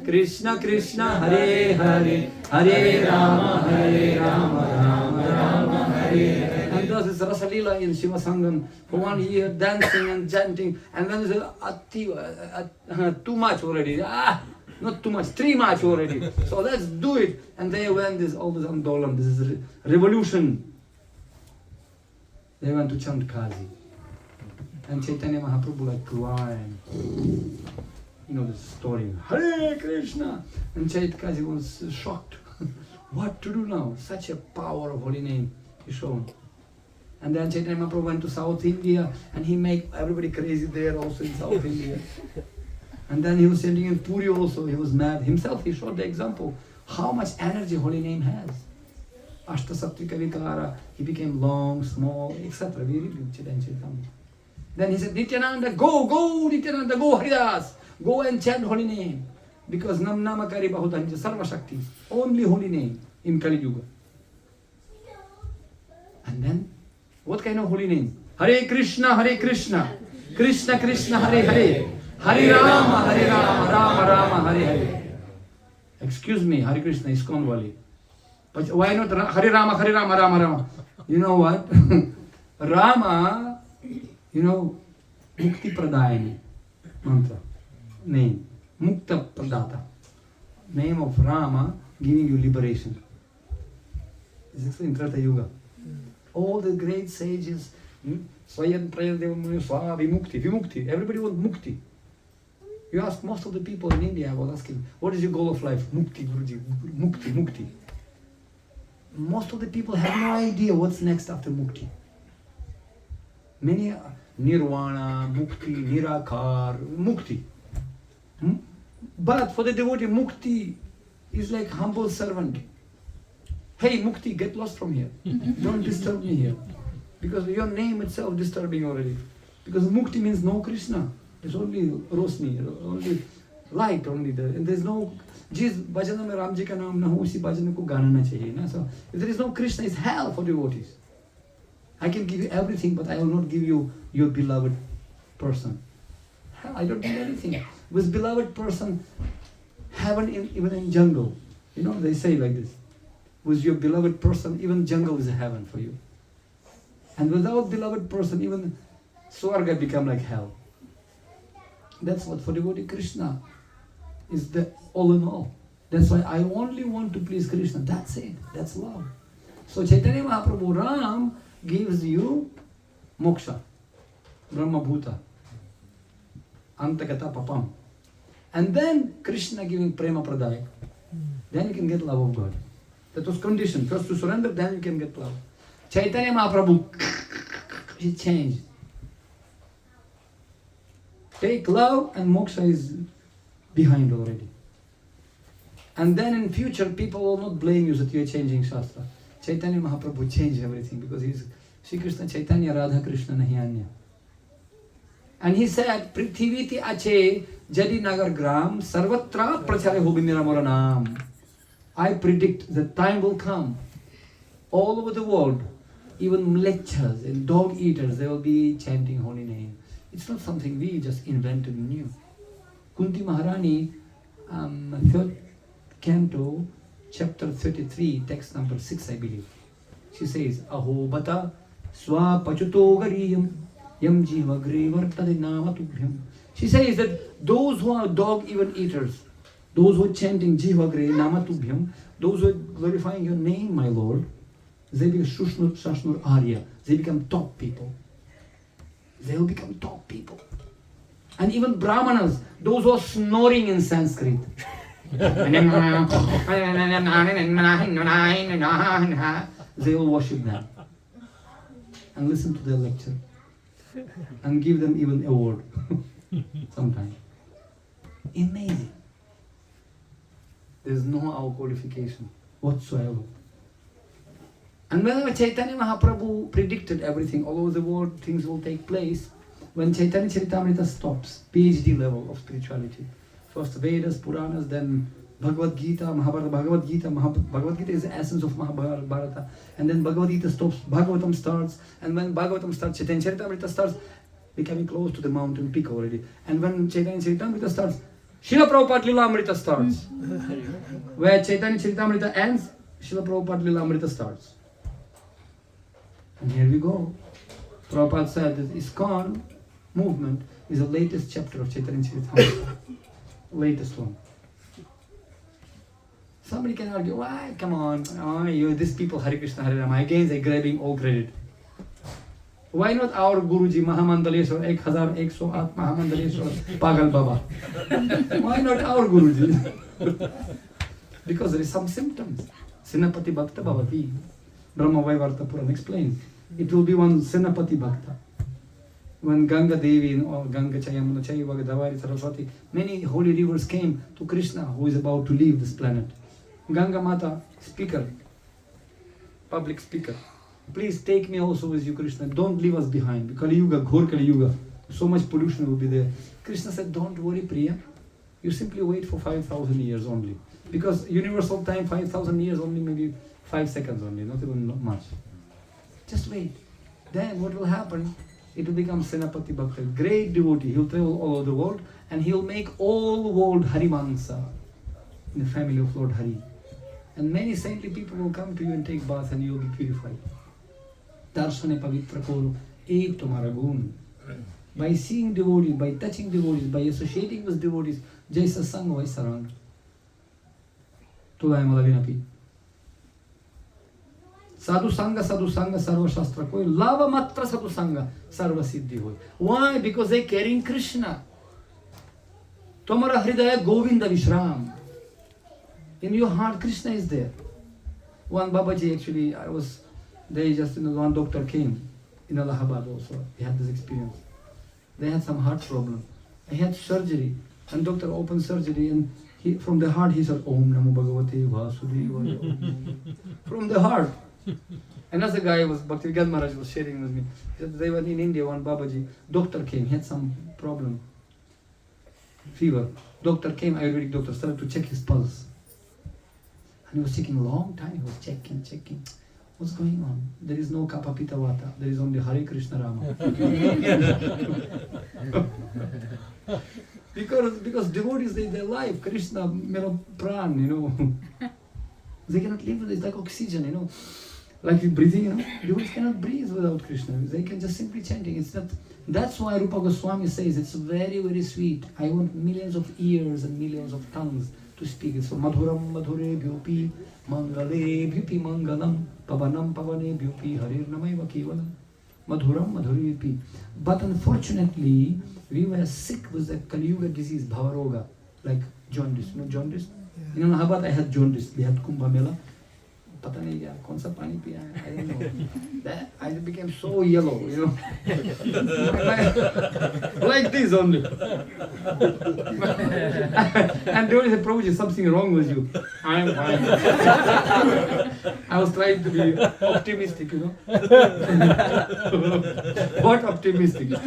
Krishna Krishna, Hare Hare, Hare Rama, Rama Rama, Hare Hare. And does this Rasalila in Shiva Sangam for 1 year, dancing and chanting, and then there's too much already. Not too much, 3 much already. So let's do it. And they went this all this andolan, this is revolution. They went to chant Kazi. And Chaitanya Mahaprabhu like crying. You know the story. Hare Krishna! And Chaitanya was shocked. What to do now? Such a power of holy name is shown. And then Chaitanya Mahaprabhu went to South India and he made everybody crazy there also in South India. And then he was sending in Puri also, he was mad. Himself, he showed the example. How much energy holy name has. Ashta Sattvika Vikara, he became long, small, etc. We read Chaitanya Charitamrita. Then he said, Nityananda, go, Nityananda, go, Haridas. Go and chant holy name. Because Nam Namakari Bahudanja Sarva Shakti. Only holy name in Kali Yuga. And then, what kind of holy name? Hare Krishna, Krishna Krishna, Hare Hare. Hare Rama, Rama Rama, Hare Hare. Excuse me, Hare Krishna is Konwali. But why not Hare Rama, Rama Rama? You know what? Rama, you know, Mukti Pradayani mantra, name. Mukta Pradata. Name of Rama giving you liberation. This is in Treta Yuga. All the great sages, Swayam Prayadeva Muni Swaha, Vimukti. Everybody wants Mukti. You ask most of the people in India, I was asking, what is your goal of life? Mukti, Guruji, Mukti. Most of the people have no idea what's next after Mukti. Many Nirvana, Mukti, Nirakar, Mukti. But for the devotee, Mukti is like humble servant. Hey Mukti, get lost from here. Don't disturb me here. Because your name itself disturbing already. Because Mukti means no Krishna. It's only Rosni, only light only there. And there's no, जिस भजन में राम जी का नाम न हो उसी भजन को गाना ना चाहिए ना. So if there is no Krishna, it's hell for devotees. I can give you everything, but I will not give you your beloved person. Hell, I don't give anything. With beloved person, heaven even in jungle. You know, they say like this. With your beloved person, even jungle is a heaven for you. And without beloved person, even Swarga become like hell. That's what for devotee Krishna is the all in all. That's why I only want to please Krishna. That's it. That's love. So Chaitanya Mahaprabhu Ram gives you moksha, Brahma Bhuta, Antagata Papam. And then Krishna giving Prema Pradaya. Then you can get love of God. That was condition. First to surrender, then you can get love. Chaitanya Mahaprabhu, he changed. Take love and moksha is behind already. And then in future, people will not blame you that you are changing Shastra. Chaitanya Mahaprabhu changed everything because he is Shri Krishna Chaitanya Radha Krishna Nahi Anya. And he said, Prithiviti Ache Jadi Nagar Gram Sarvatra Prachare Hobimira Moranam. I predict that time will come. All over the world, even mlechas and dog eaters, they will be chanting holy name. It's not something we just invented new. Kunti Maharani, 3rd canto, chapter 33, text number 6, I believe. She says, Aho bata swa pachuto gariyam yam jiva grevartade namatubhyam. She says that those who are dog even eaters, those who are chanting jiva gre namatubhyam, those who are glorifying your name, my Lord, they become Shushnur Shashnur Arya. They become top people. They will become top people. And even Brahmanas, those who are snoring in Sanskrit. They will worship them. and listen to their lecture and give them even award sometime. Amazing. There is no our qualification whatsoever. And whenever Chaitanya Mahaprabhu predicted everything, all over the world things will take place, when Chaitanya Charitamrita stops, PhD level of spirituality. First Vedas, Puranas, then Bhagavad Gita, Mahabharata. Bhagavad Gita is the essence of Mahabharata. And then Bhagavad Gita stops, Bhagavatam starts, and when Bhagavatam starts, Chaitanya Charitamrita starts, becoming close to the mountain peak already. And when Chaitanya Charitamrita starts, Srila Prabhupada Lilamrita starts. Where Chaitanya Charitamrita ends, Srila Prabhupada Lilamrita starts. And here we go. Prabhupada said that ISKCON movement is the latest chapter of Chaitanya Charitamrita. Latest one. Somebody can argue, why? Come on, these people Hare Krishna, Hare Rama, again they're grabbing all credit. Why not our Guruji Mahamandaleshwar 1108 Mahamandaleshwar Pagal Baba? Why not our Guruji? Because there is some symptoms. Sinapati Bhakta Bhavati. Brahma Vaivarta Puran explains. It will be one Sinapati Bhakta. When Ganga Devi or Ganga Chayamuna Chayava Davari Saraswati, many holy rivers came to Krishna, who is about to leave this planet. Ganga Mata, speaker, public speaker. Please take me also with you, Krishna. Don't leave us behind. Kali Yuga, Ghor Kali Yuga. So much pollution will be there. Krishna said, don't worry, Priya. You simply wait for 5,000 years only. Because universal time, 5,000 years only, maybe 5 seconds only, not even much. Just wait. Then what will happen? It will become Senapati Bhakta, great devotee. He'll travel all over the world and he'll make all the world Harimansa in the family of Lord Hari. And many saintly people will come to you and take bath and you will be purified. Darshane Pavitra Koro, Ek Tumhara Gun. By seeing devotees, by touching devotees, by associating with devotees, Jaisa Sang Vaisarang. Tulaya Malavinapi. Sadhu Sangha, Sarva Shastra Koi. Lava Matra Sadhu Sangha, Sarva Siddhi Hoi. Why? Because they are carrying Krishna. Tomara Hridaya Govinda Vishram. In your heart, Krishna is there. One Babaji actually, one doctor came in Allahabad also. He had this experience. They had some heart problem. He had surgery. And doctor opened surgery and from the heart he said, Om Namo Bhagavate Vasudevaya. From the heart. Another guy Bhaktivedanta Maharaj was sharing with me. He said they were in India, one Babaji. Doctor came, he had some problem. Fever. Doctor came, Ayurvedic doctor, started to check his pulse. And he was checking a long time, he was checking. What's going on? There is no Kapha Pita Vata, there is only Hare Krishna Rama. because devotees, their life, Krishna, Pran, they cannot live with it, it's like oxygen, like breathing, devotees cannot breathe without Krishna. They can just simply chanting. It's not. That's why Rupa Goswami says it's very, very sweet. I want millions of ears and millions of tongues to speak it. So Madhuram Madhure Bhupi Mangale Bhupi Mangalam Pavanam Pavane Bhupi Harir Namaiva Kevalam Madhuram Madhure Bhupi. But unfortunately, we were sick with the Kali Yuga disease, Bhavaroga, like jaundice. Jaundice? Yeah. In Allahabad I had jaundice. We had Kumbh Mela. Pata nahi kya, kaun sa pani piya hai, I don't know. That, I became so yellow, like this only. And there was a Prabhuji, something wrong with you. I'm fine. I was trying to be optimistic, What optimistic?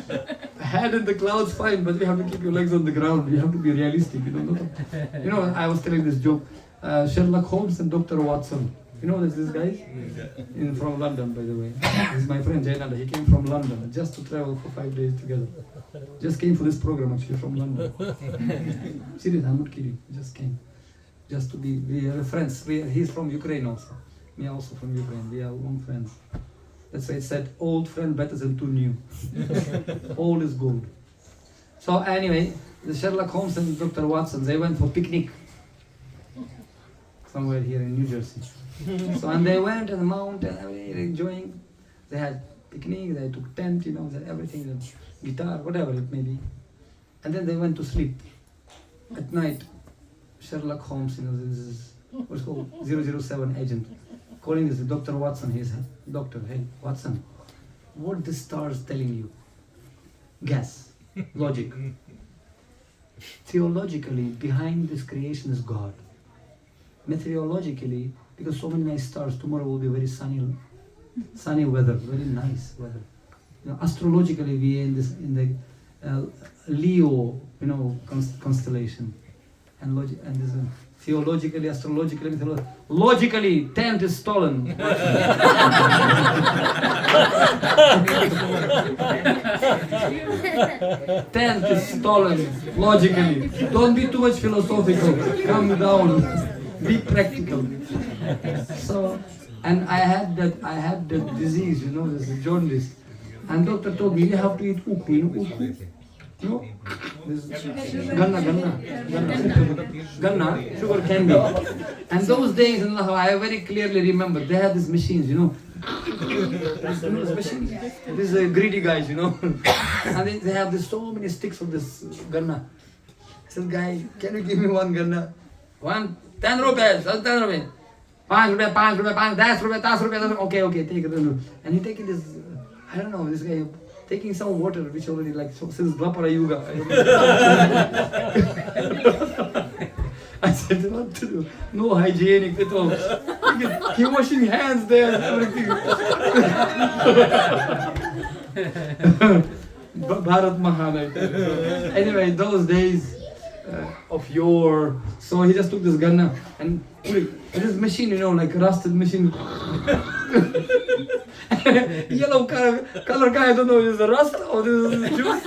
Head in the clouds, fine, but you have to keep your legs on the ground. You have to be realistic, I was telling this joke. Sherlock Holmes and Dr. Watson. There's this guy from London, by the way. He's my friend Jayananda. He came from London just to travel for 5 days together. Just came for this program actually from London. Serious, I'm not kidding. Just came. Just to be, we are friends. He's from Ukraine also. Me also from Ukraine. We are long friends. That's why it said, old friend better than too new. Old is gold. So anyway, the Sherlock Holmes and Dr. Watson, they went for picnic. Somewhere here in New Jersey. And they went to the mountain, enjoying. They had picnic, they took tent, everything, guitar, whatever it may be. And then they went to sleep. At night, Sherlock Holmes, this is what's called 007 agent, calling this Dr. Watson. He's doctor, hey, Watson, what the star is telling you. Guess. Logic. Theologically, behind this creation is God. Meteorologically, because so many nice stars, tomorrow will be very sunny weather, very nice weather. Astrologically, we are in the Leo, constellation, and this theologically, astrologically, logically, tent is stolen. Tent is stolen. Logically, don't be too much philosophical. Calm down. Be practical. So, and I had that disease, this jaundice. And doctor told me you have to eat uku, uku? No? This ganna, sugar candy. And those days in Lahore, I very clearly remember, they had these machines, this machine, these greedy guys, and they have so many sticks of this ganna. I said, guy, can you give me one ganna? 10 rupees, 10 rupees. 5 rupees, 10 rupees, okay, take it. And he taking this, I don't know, this guy taking some water which already since Dwapara Yuga. I said, what to do? No hygienic at all. He washing hands there and everything. Bharat Mahanai. Anyway, those days of yore. So he just took this ganna and put it in this machine, like rusted machine. Yellow color guy, I don't know, is it rust or this is juice?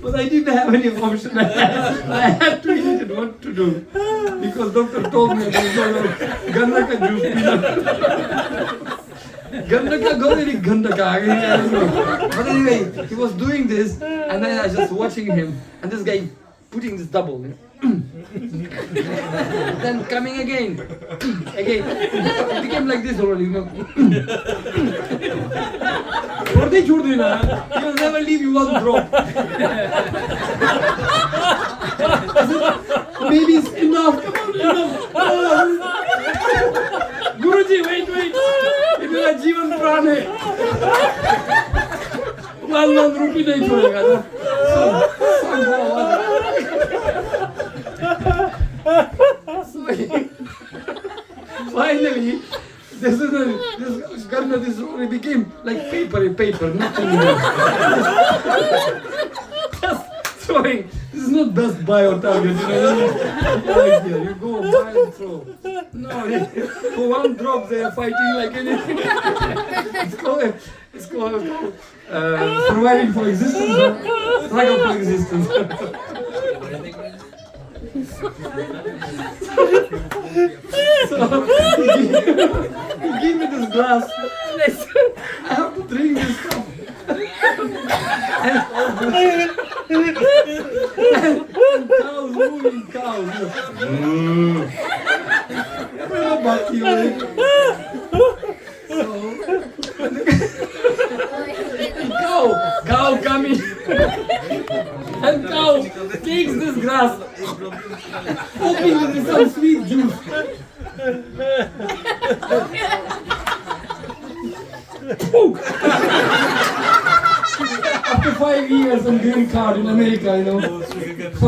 But I didn't have any option. I had to eat it, what to do? Because doctor told me there is no ganna ka juice peanut. Ganna ka go very ganda ka. But anyway, he was doing this and then I was just watching him and this guy putting this double. Then coming again. It became like this already, He will never leave you one drop. I said, maybe it's enough. Guruji, wait. It will have Jeevan Prane. 1 rupee nahi chhodega. Finally, this ganna, this only became like paper, nothing more. Just throwing. This is not Best Buy or Target, You go buy and throw. No, for 1 drop they are fighting like anything. It's called surviving for existence, struggle for existence. So he gave me this glass and I said, I have to drink this stuff. And cows, moving cows. Cow coming. And cow takes this grass, hoping that there's some sweet juice. After 5 years on green card in America, so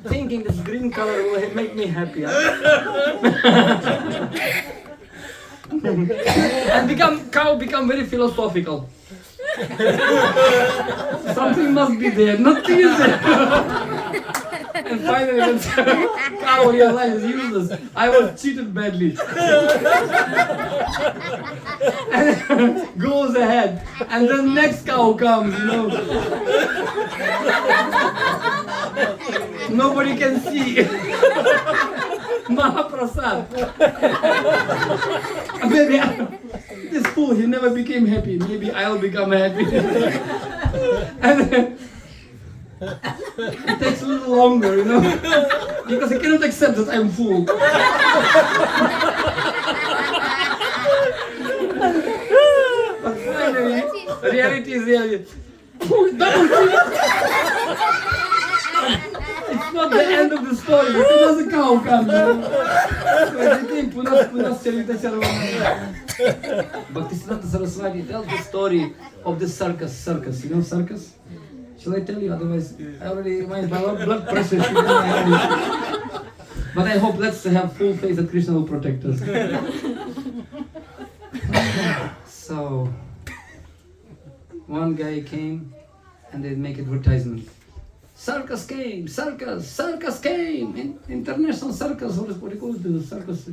thinking this green color will make me happy. And cow become very philosophical. Something must be there, nothing is there. And finally, when cow realized it's useless, I was cheated badly. And goes ahead, and then next cow comes, Nobody can see. Mahaprasad. Maybe this fool, he never became happy. Maybe I'll become happy. And then, it takes a little longer, because he cannot accept that I'm full. But finally, reality is reality. It's not the end of the story. It's another cow comes. So I think, Punas Charita Charvana. Bhaktisiddhanta Saraswati tells the story of this circus. You know circus? Shall I tell you? Otherwise, I already, my blood pressure should be in my head. But I hope, let's have full faith that Krishna will protect us. So, one guy came and they make advertisement. Circus came, circus came, international circus, what do you call it, the circus,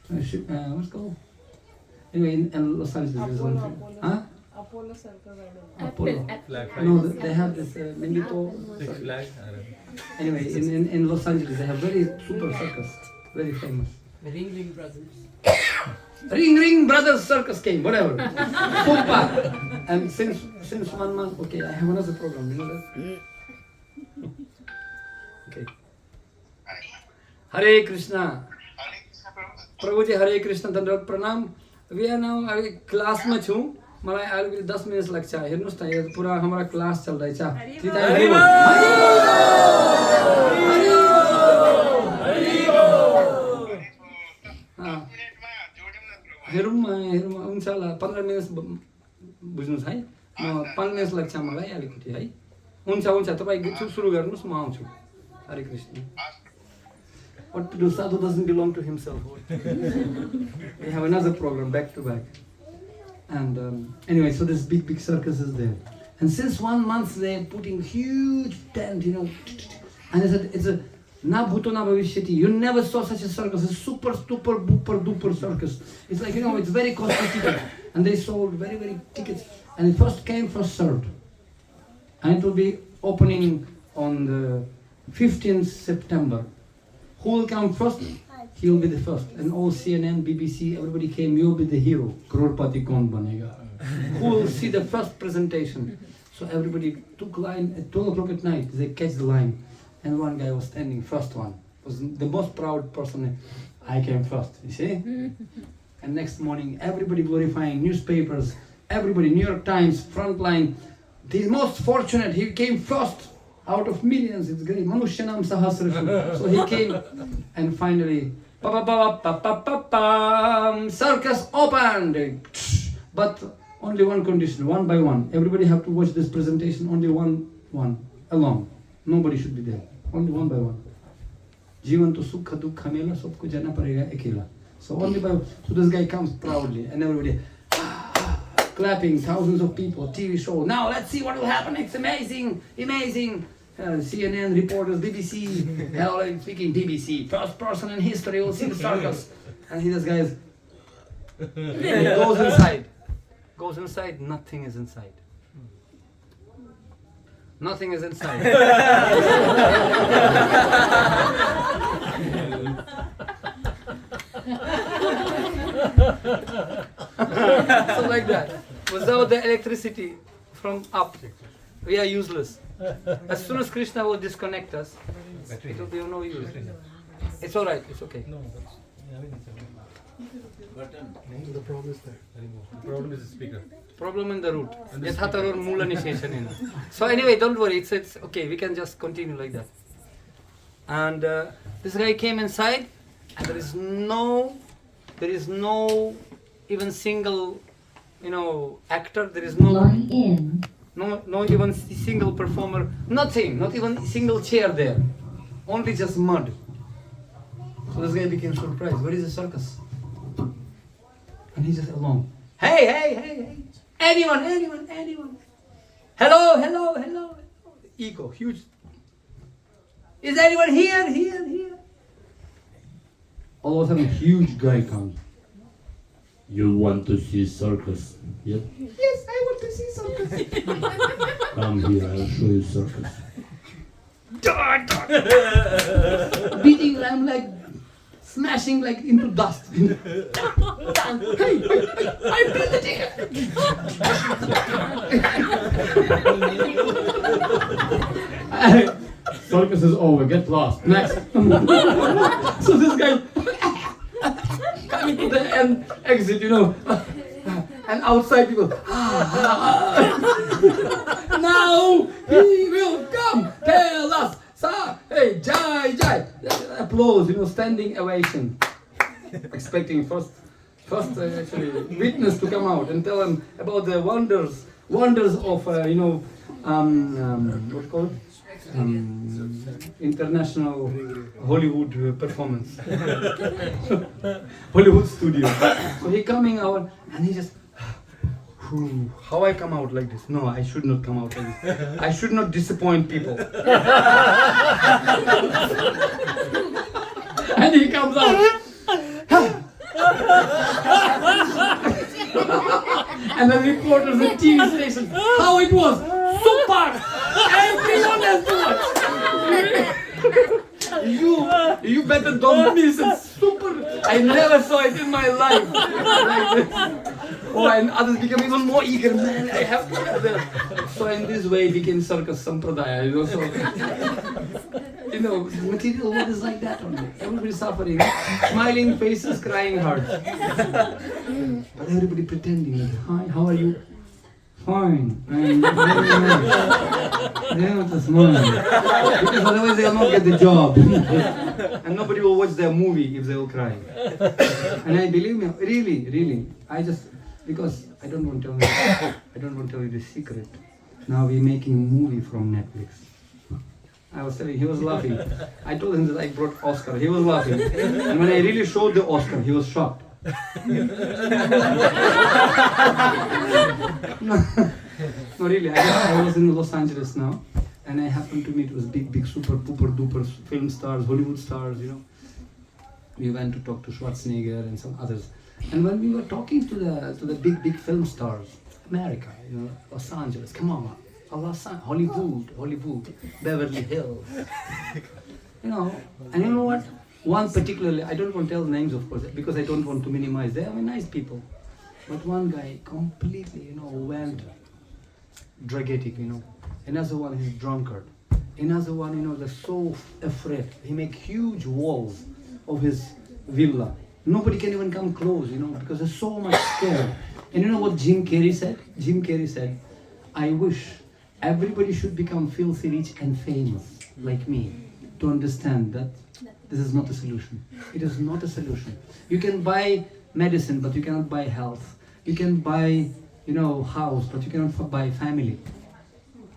what's it called? Anyway, in Los Angeles there's one thing. Huh? Apollo circus, I don't know. Apollo. Flag. No, they have this Mendito. Six Flags. Anyway, in Los Angeles they have very super circus, very famous. Ring Brothers. Ring Brothers Circus came, whatever. Super. And since 1 month, okay, I have another program, you know that? Okay. Hare Krishna. Prabhuji, Hare Krishna, Dandavad Pranam. We are now class में छूं. मलाई अहिले 10 minute लाग्छ हेर्नुस् त यो पुरा हाम्रो class चल्दैछ हेरौँ हुन्छ होला 15 मिनट बुझ्नुस् है म 5 मिनट लाग्छ मलाई अलिकति है हुन्छ तपाई गीत सुरु गर्नुस् म आउँछु हरे Krishna What to do? Sadhu doesn't belong to himself. We have another program back to back. And anyway, so this big circus is there. And since 1 month they're putting huge tent, you know. And they said, it's a na bhuto na bhavishyati. You never saw such a circus. It's super duper circus. It's like, you know, it's very costly ticket. And they sold very tickets. And it first came, first served. And it will be opening on the 15th September. Who will come first? He will be the first. And all CNN, BBC, everybody came, you'll be the hero. Crorepati kaun banega? Who will see the first presentation? So everybody took line at 12 o'clock at night. They catch the line. And one guy was standing, first one. Was the most proud person. I came first, you see? And next morning, everybody glorifying, newspapers, everybody, New York Times, Frontline. The most fortunate, he came first. Out of millions, it's great. Manushyanam Sahasrashu. So he came, and finally, circus opened. But only one condition, one by one. Everybody have to watch this presentation, only one, alone. Nobody should be there. Only one by one. Jivan to sukha dukha mela, sabko jana parega ekela. So only by, so this guy comes proudly, and everybody clapping, thousands of people, TV show. Now let's see what will happen. It's amazing. CNN reporters, BBC, hell, I'm speaking BBC. First person in history will see the circus. And this guy is, goes inside, nothing is inside. Nothing is inside. So like that. Without the electricity from up, we are useless. As soon as Krishna will disconnect us, it will be of no use. It's alright, it's okay. No, The problem is there. the problem is the speaker. Problem in the root. So anyway, don't worry, it's okay, we can just continue like that. And this guy came inside, and there is no even single, actor, there is no even single performer, nothing, not even single chair there, only just mud. So this guy became surprised. Where is the circus? And he's just alone. Hey! Anyone? Hello. Ego, huge. Is anyone here? All of a sudden, a huge guy comes. You want to see circus? Yep. Yes, I want to see circus. Come here, I'll show you circus. Beating, I'm like smashing like into dust. Hey, I built the ticket. Circus is over, get lost. Next. So this guy coming to the end exit, and outside people, now he will come, tell us, sir, hey, Jai, applause, standing ovation, expecting first first actually witness to come out and tell them about the wonders of what do you call it? International Hollywood performance, Hollywood studio. So he coming out and he just, how I come out like this? No, I should not come out like this. I should not disappoint people. And he comes out. And the reporters and TV stations, how it was, super! Everyone has to watch. You better don't miss it, super! I never saw it in my life. Like this. Oh, and others become even more eager, man, I have to have that. So in this way it became circus sampradaya, so material world is like that only. Everybody suffering, smiling faces, crying hearts. But everybody pretending, hi, how are you? Fine. I'm very nice. They have to smile. Because otherwise they will not get the job. And nobody will watch their movie if they will cry. And I believe me, really, because I don't want to tell you the secret. Now we're making a movie from Netflix. I was telling, he was laughing. I told him that I brought Oscar. He was laughing. And when I really showed the Oscar, he was shocked. No, really. I was in Los Angeles now, and I happened to meet with big, super, duper film stars, Hollywood stars. We went to talk to Schwarzenegger and some others. And when we were talking to the big film stars, America, Los Angeles, come on. Hollywood, Beverly Hills. And you know what? One particularly, I don't want to tell names of course, because I don't want to minimize. They are nice people. But one guy completely, went dragatic, Another one is drunkard. Another one, they're so afraid. He make huge walls of his villa. Nobody can even come close, because they're so much scared. And you know what Jim Carrey said? Jim Carrey said, I wish everybody should become filthy rich and famous like me to understand that this is not a solution. It is not a solution. You can buy medicine, but you cannot buy health. You can buy, house, but you cannot buy family.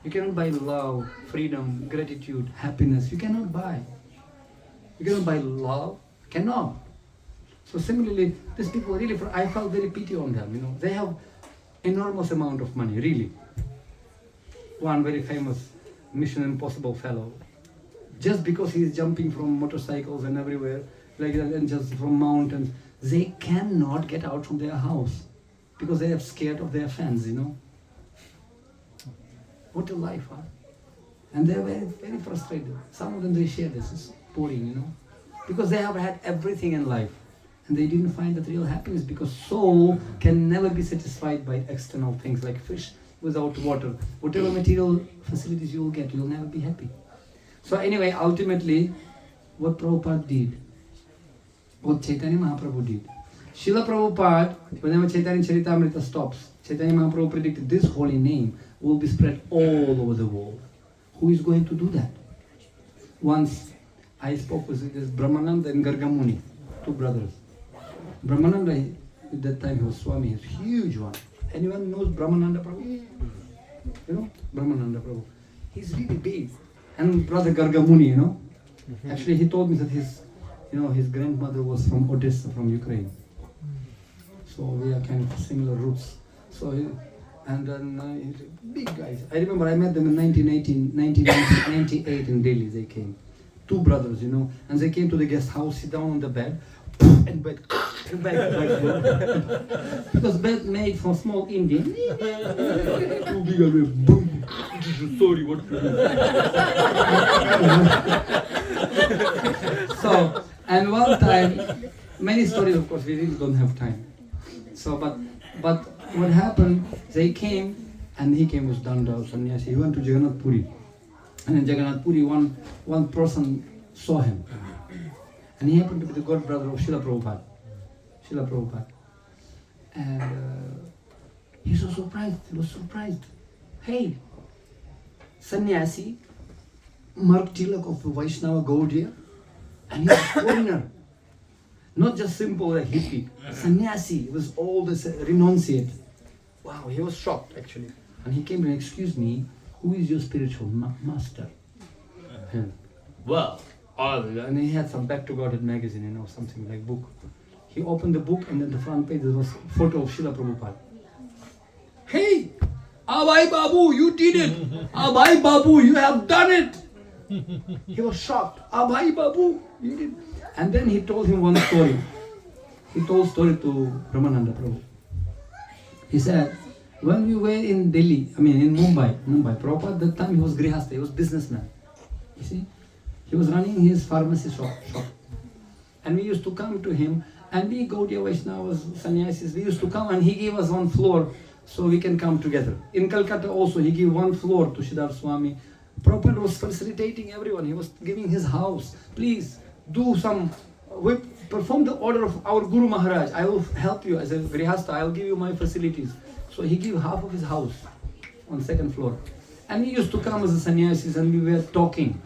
You cannot buy love, freedom, gratitude, happiness. You cannot buy. You cannot buy love. Cannot. So similarly, these people really, I felt very pity on them. They have enormous amount of money, really. One very famous Mission Impossible fellow, just because he is jumping from motorcycles and everywhere, like that, and just from mountains, they cannot get out from their house because they are scared of their fans, What a life, huh? And they are very, very frustrated. Some of them, they share this, it's boring, because they have had everything in life. And they didn't find that real happiness, because soul can never be satisfied by external things like fish without water. Whatever material facilities you will get, you will never be happy. So anyway, ultimately, what Prabhupada did, what Chaitanya Mahaprabhu did. Srila Prabhupada, whenever Chaitanya Charitamrita stops, Chaitanya Mahaprabhu predicted this holy name will be spread all over the world. Who is going to do that? Once I spoke with this Brahmananda and Gargamuni, two brothers. Brahmananda, at that time he was Swami, he's a huge one. Anyone knows Brahmananda Prabhu? Brahmananda Prabhu. He's really big. And brother Gargamuni, Actually he told me that his grandmother was from Odessa, from Ukraine. So we are kind of similar roots. So, and then big guys. I remember I met them in 1998 in Delhi. They came, two brothers, and they came to the guest house, sit down on the bed, and bed, because bed made from small Indian. Too big, and boom. Sorry, what to do? So, and one time, many stories, of course, we really don't have time. So, but what happened? They came, and he came with Danda Sannyasi. He went to Jagannath Puri, and in Jagannath Puri, one person saw him, and he happened to be the god brother of Srila Prabhupada. And he was surprised. Hey, sannyasi, Mark Tilak of Vaishnava Gaudiya, and he's a foreigner. Not just simple like hippie. Sannyasi, he was all this renunciate. Wow, he was shocked actually. And he came to me, excuse me, who is your spiritual master? And, well, and he had some Back to Godhead magazine, something like book. He opened the book and then the front page there was a photo of Srila Prabhupada. Hey, Abhay Babu, you did it! Abhay Babu, you have done it! He was shocked. Abhay Babu, you did. And then he told him one story. He told story to Ramananda Prabhu. He said, when we were in Delhi, in Mumbai, Prabhupada at that time he was grihastha, he was businessman. You see, he was running his pharmacy shop. And we used to come to him, and we Gaudiya Vaishnavas, sannyasis, we used to come and he gave us one floor so we can come together. In Calcutta also, he gave one floor to Siddhartha Swami. Prabhupada was facilitating everyone. He was giving his house. Please do some, perform the order of our Guru Maharaj. I will help you as a grihastha. I will give you my facilities. So he gave half of his house on second floor. And we used to come as a sannyasis and we were talking.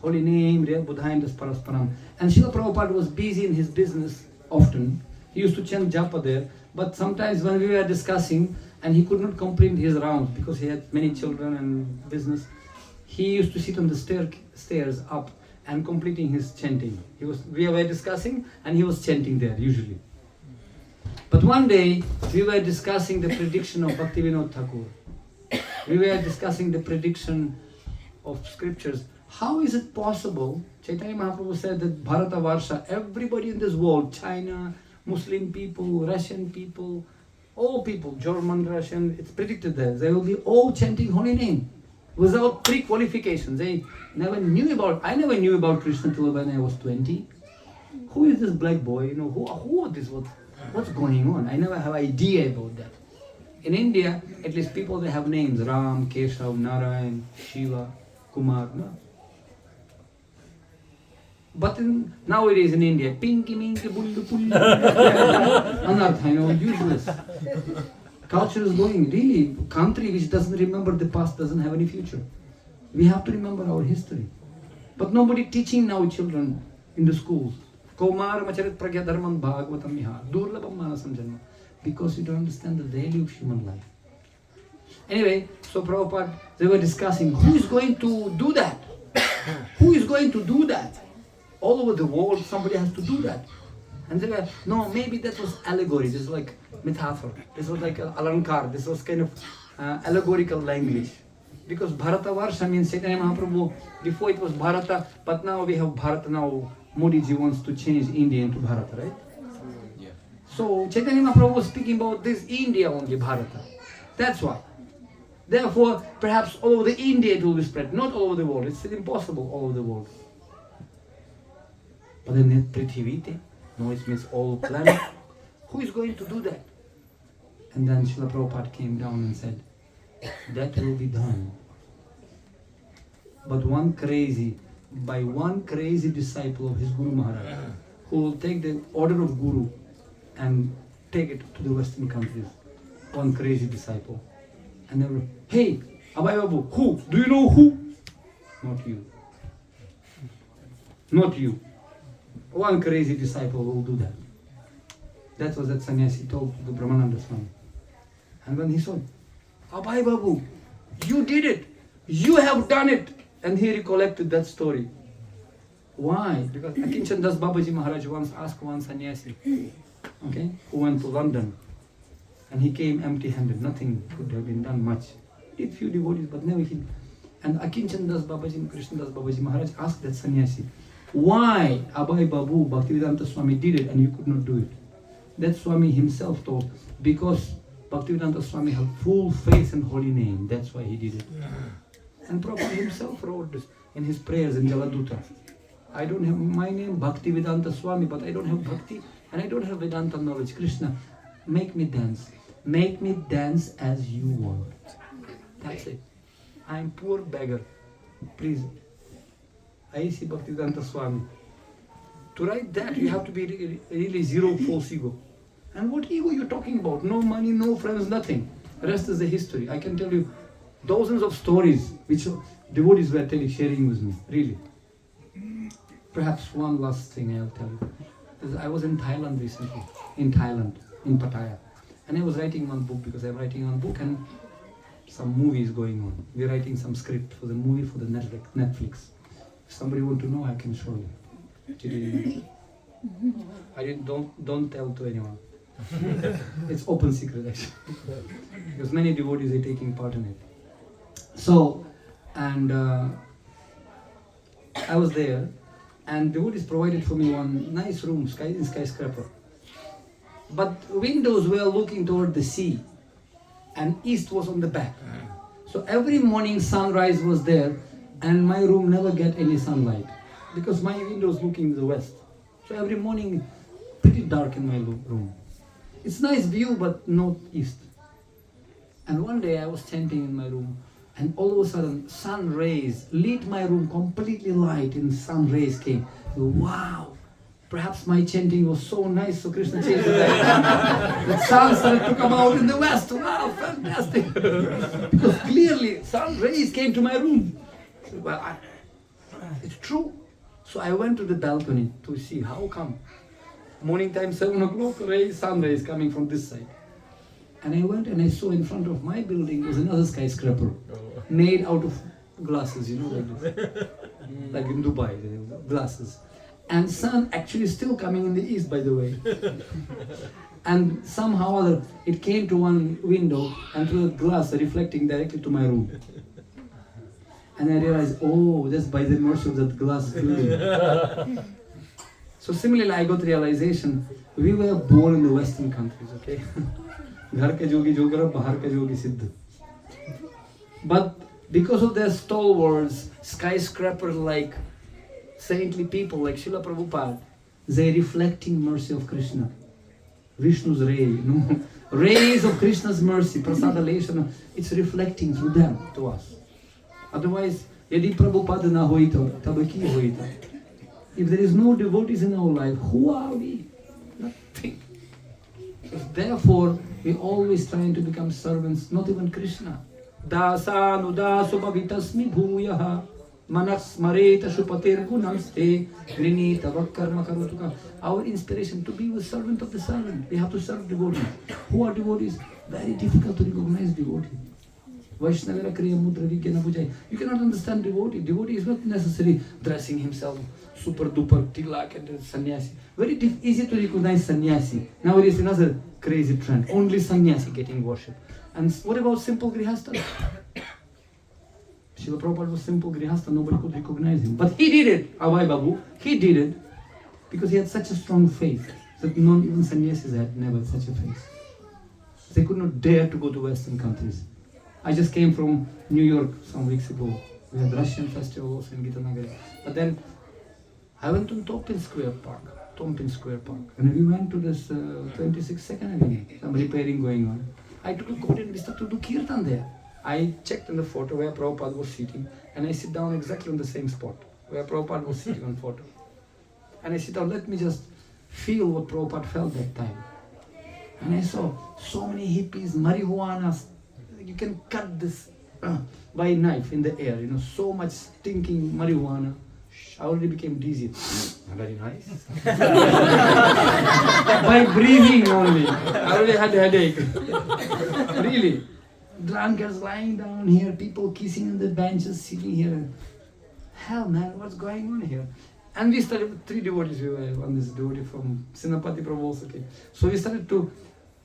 Holy name, Buddhaim das Parasparam. And Srila Prabhupada was busy in his business often. He used to chant japa there. But sometimes when we were discussing and he could not complete his rounds because he had many children and business, he used to sit on the stairs up and completing his chanting. We were discussing and he was chanting there usually. But one day we were discussing the prediction of Bhaktivinoda Thakur. We were discussing the prediction of scriptures. How is it possible? Chaitanya Mahaprabhu said that Bharata Varsha, everybody in this world, China, Muslim people, Russian people, all people, German, Russian, it's predicted there. They will be all chanting holy name without pre-qualifications. I never knew about Krishna till when I was 20. Who is this black boy? Who is this? What's going on? I never have idea about that. In India, at least people, they have names. Ram, Keshav, Narayan, Shiva, Kumar. No? But nowadays in India, pinky, minky, bully, pulli, anartha, useless. Culture is going, really, country which doesn't remember the past doesn't have any future. We have to remember our history. But nobody teaching now children in the schools. Kaumar macharit pragya dharman bhagavatam miha, durlabam manasam janma. Because you don't understand the value of human life. Anyway, so Prabhupada, they were discussing, who is going to do that? Who is going to do that? All over the world, somebody has to do that. And they were, no, maybe that was allegory. This was like metaphor. This was like alankar. This was kind of allegorical language. Because Bharata Varsha means Chaitanya Mahaprabhu, before it was Bharata, but now we have Bharata. Now Modi ji wants to change India into Bharata, right? Yeah. So Chaitanya Mahaprabhu was speaking about this India only, Bharata. That's why. Therefore, perhaps all over the India it will be spread, not all over the world. It's impossible all over the world. But then Prithivite, no, it means all planet. Who is going to do that? And then Srila Prabhupada came down and said, that will be done. But one crazy disciple of his Guru Maharaj, who will take the order of Guru and take it to the Western countries. One crazy disciple. And they were, hey, Abhay Babu, who? Do you know who? Not you. Not you. One crazy disciple will do that. That was that sannyasi told to the Brahmananda Swami. And when he saw, Abhay Babu, you did it. You have done it. And he recollected that story. Why? Because Akinchan Das Babaji Maharaj once asked one sannyasi, okay, who went to London. And he came empty-handed. Nothing could have been done much. Did few devotees, but never he. And Akinchan Das Babaji, Krishna Das Babaji Maharaj asked that sannyasi, why Abhay Babu, Bhaktivedanta Swami did it and you could not do it? That Swami himself told, because Bhaktivedanta Swami had full faith in holy name, that's why he did it. And Prabhupada himself wrote this in his prayers in Jaladuta. I don't have my name Bhaktivedanta Swami, but I don't have bhakti and I don't have Vedanta knowledge. Krishna, make me dance. Make me dance as you want. That's it. I am poor beggar. Please. I see Bhaktivedanta Swami. To write that, you have to be really zero false ego. And what ego you're talking about? No money, no friends, nothing. The rest is the history. I can tell you dozens of stories which devotees were sharing with me. Really. Perhaps one last thing I'll tell you. I was in Thailand recently, in Pattaya. And I was writing one book because I'm writing one book and some movie is going on. We're writing some script for the movie for the Netflix. If somebody want to know, I can show you. Don't tell to anyone. It's open secret actually. Because many devotees are taking part in it. So, and I was there, and devotees provided for me one nice room, skyscraper. But windows were looking toward the sea, and east was on the back. So every morning sunrise was there, and my room never get any sunlight because my window is looking to the west. So every morning, pretty dark in my room. It's nice view, but not east. And one day I was chanting in my room, and all of a sudden sun rays lit my room completely light, and sun rays came. Wow! Perhaps my chanting was so nice, so Krishna changed it. The sun started to come out in the west. Wow, fantastic! Because clearly sun rays came to my room. Well, it's true. So I went to the balcony to see how come. Morning time, 7 o'clock, sun rays coming from this side. And I went and I saw in front of my building was another skyscraper made out of glasses, like this. Like in Dubai, glasses. And sun actually still coming in the east, by the way. And somehow or other, it came to one window and through the glass reflecting directly to my room. And I realized, oh, that's by the mercy of that glass building. So similarly, I got realization, we were born in the Western countries, okay? Ghar ka jogi jogra, bahar ka jogi siddha. But because of their stalwarts, skyscraper-like saintly people like Srila Prabhupada, they're reflecting mercy of Krishna. Vishnu's ray, rays of Krishna's mercy, prasada leshana, it's reflecting through them to us. Otherwise, yadi Prabhupada na hoita, tab ki hoita. If there is no devotees in our life, who are we? Nothing. Therefore, we're always trying to become servants, not even Krishna. Dasa nudasu bhavitasmi bhuyaha manas mareta shupatir gunamste grinita vakkarma karotuka. Our inspiration to be the servant of the servant. We have to serve devotees. Who are devotees? Very difficult to recognize devotees. Vaishnavara kriya mudra vigyana bujai. You cannot understand devotee. Devotee is not necessarily dressing himself super duper tilak and sannyasi. Very easy to recognize sannyasi. Nowadays another crazy trend. Only sannyasi getting worship. And what about simple grihastha? Srila Prabhupada was simple grihastha, nobody could recognize him. But he did it, Avai Babu, he did it because he had such a strong faith that not even sannyasis had never such a faith. They could not dare to go to Western countries. I just came from New York some weeks ago. We had Russian festival also in Gita Nagar. But then I went to Tompin Square Park, and we went to this 26th Avenue, some repairing going on. I took a coat and we started to do kirtan there. I checked in the photo where Prabhupada was sitting, and I sit down exactly on the same spot where Prabhupada was sitting on photo. And I sit down, let me just feel what Prabhupada felt that time. And I saw so many hippies, marijuana, you can cut this by a knife in the air, so much stinking marijuana. I already became dizzy. Very nice. By breathing only. I already had a headache. Really. Drunkards lying down here, people kissing on the benches, sitting here. Hell man, what's going on here? And we started with 3 devotees. We were on this devotee from Patri Prabhu also came. So we started to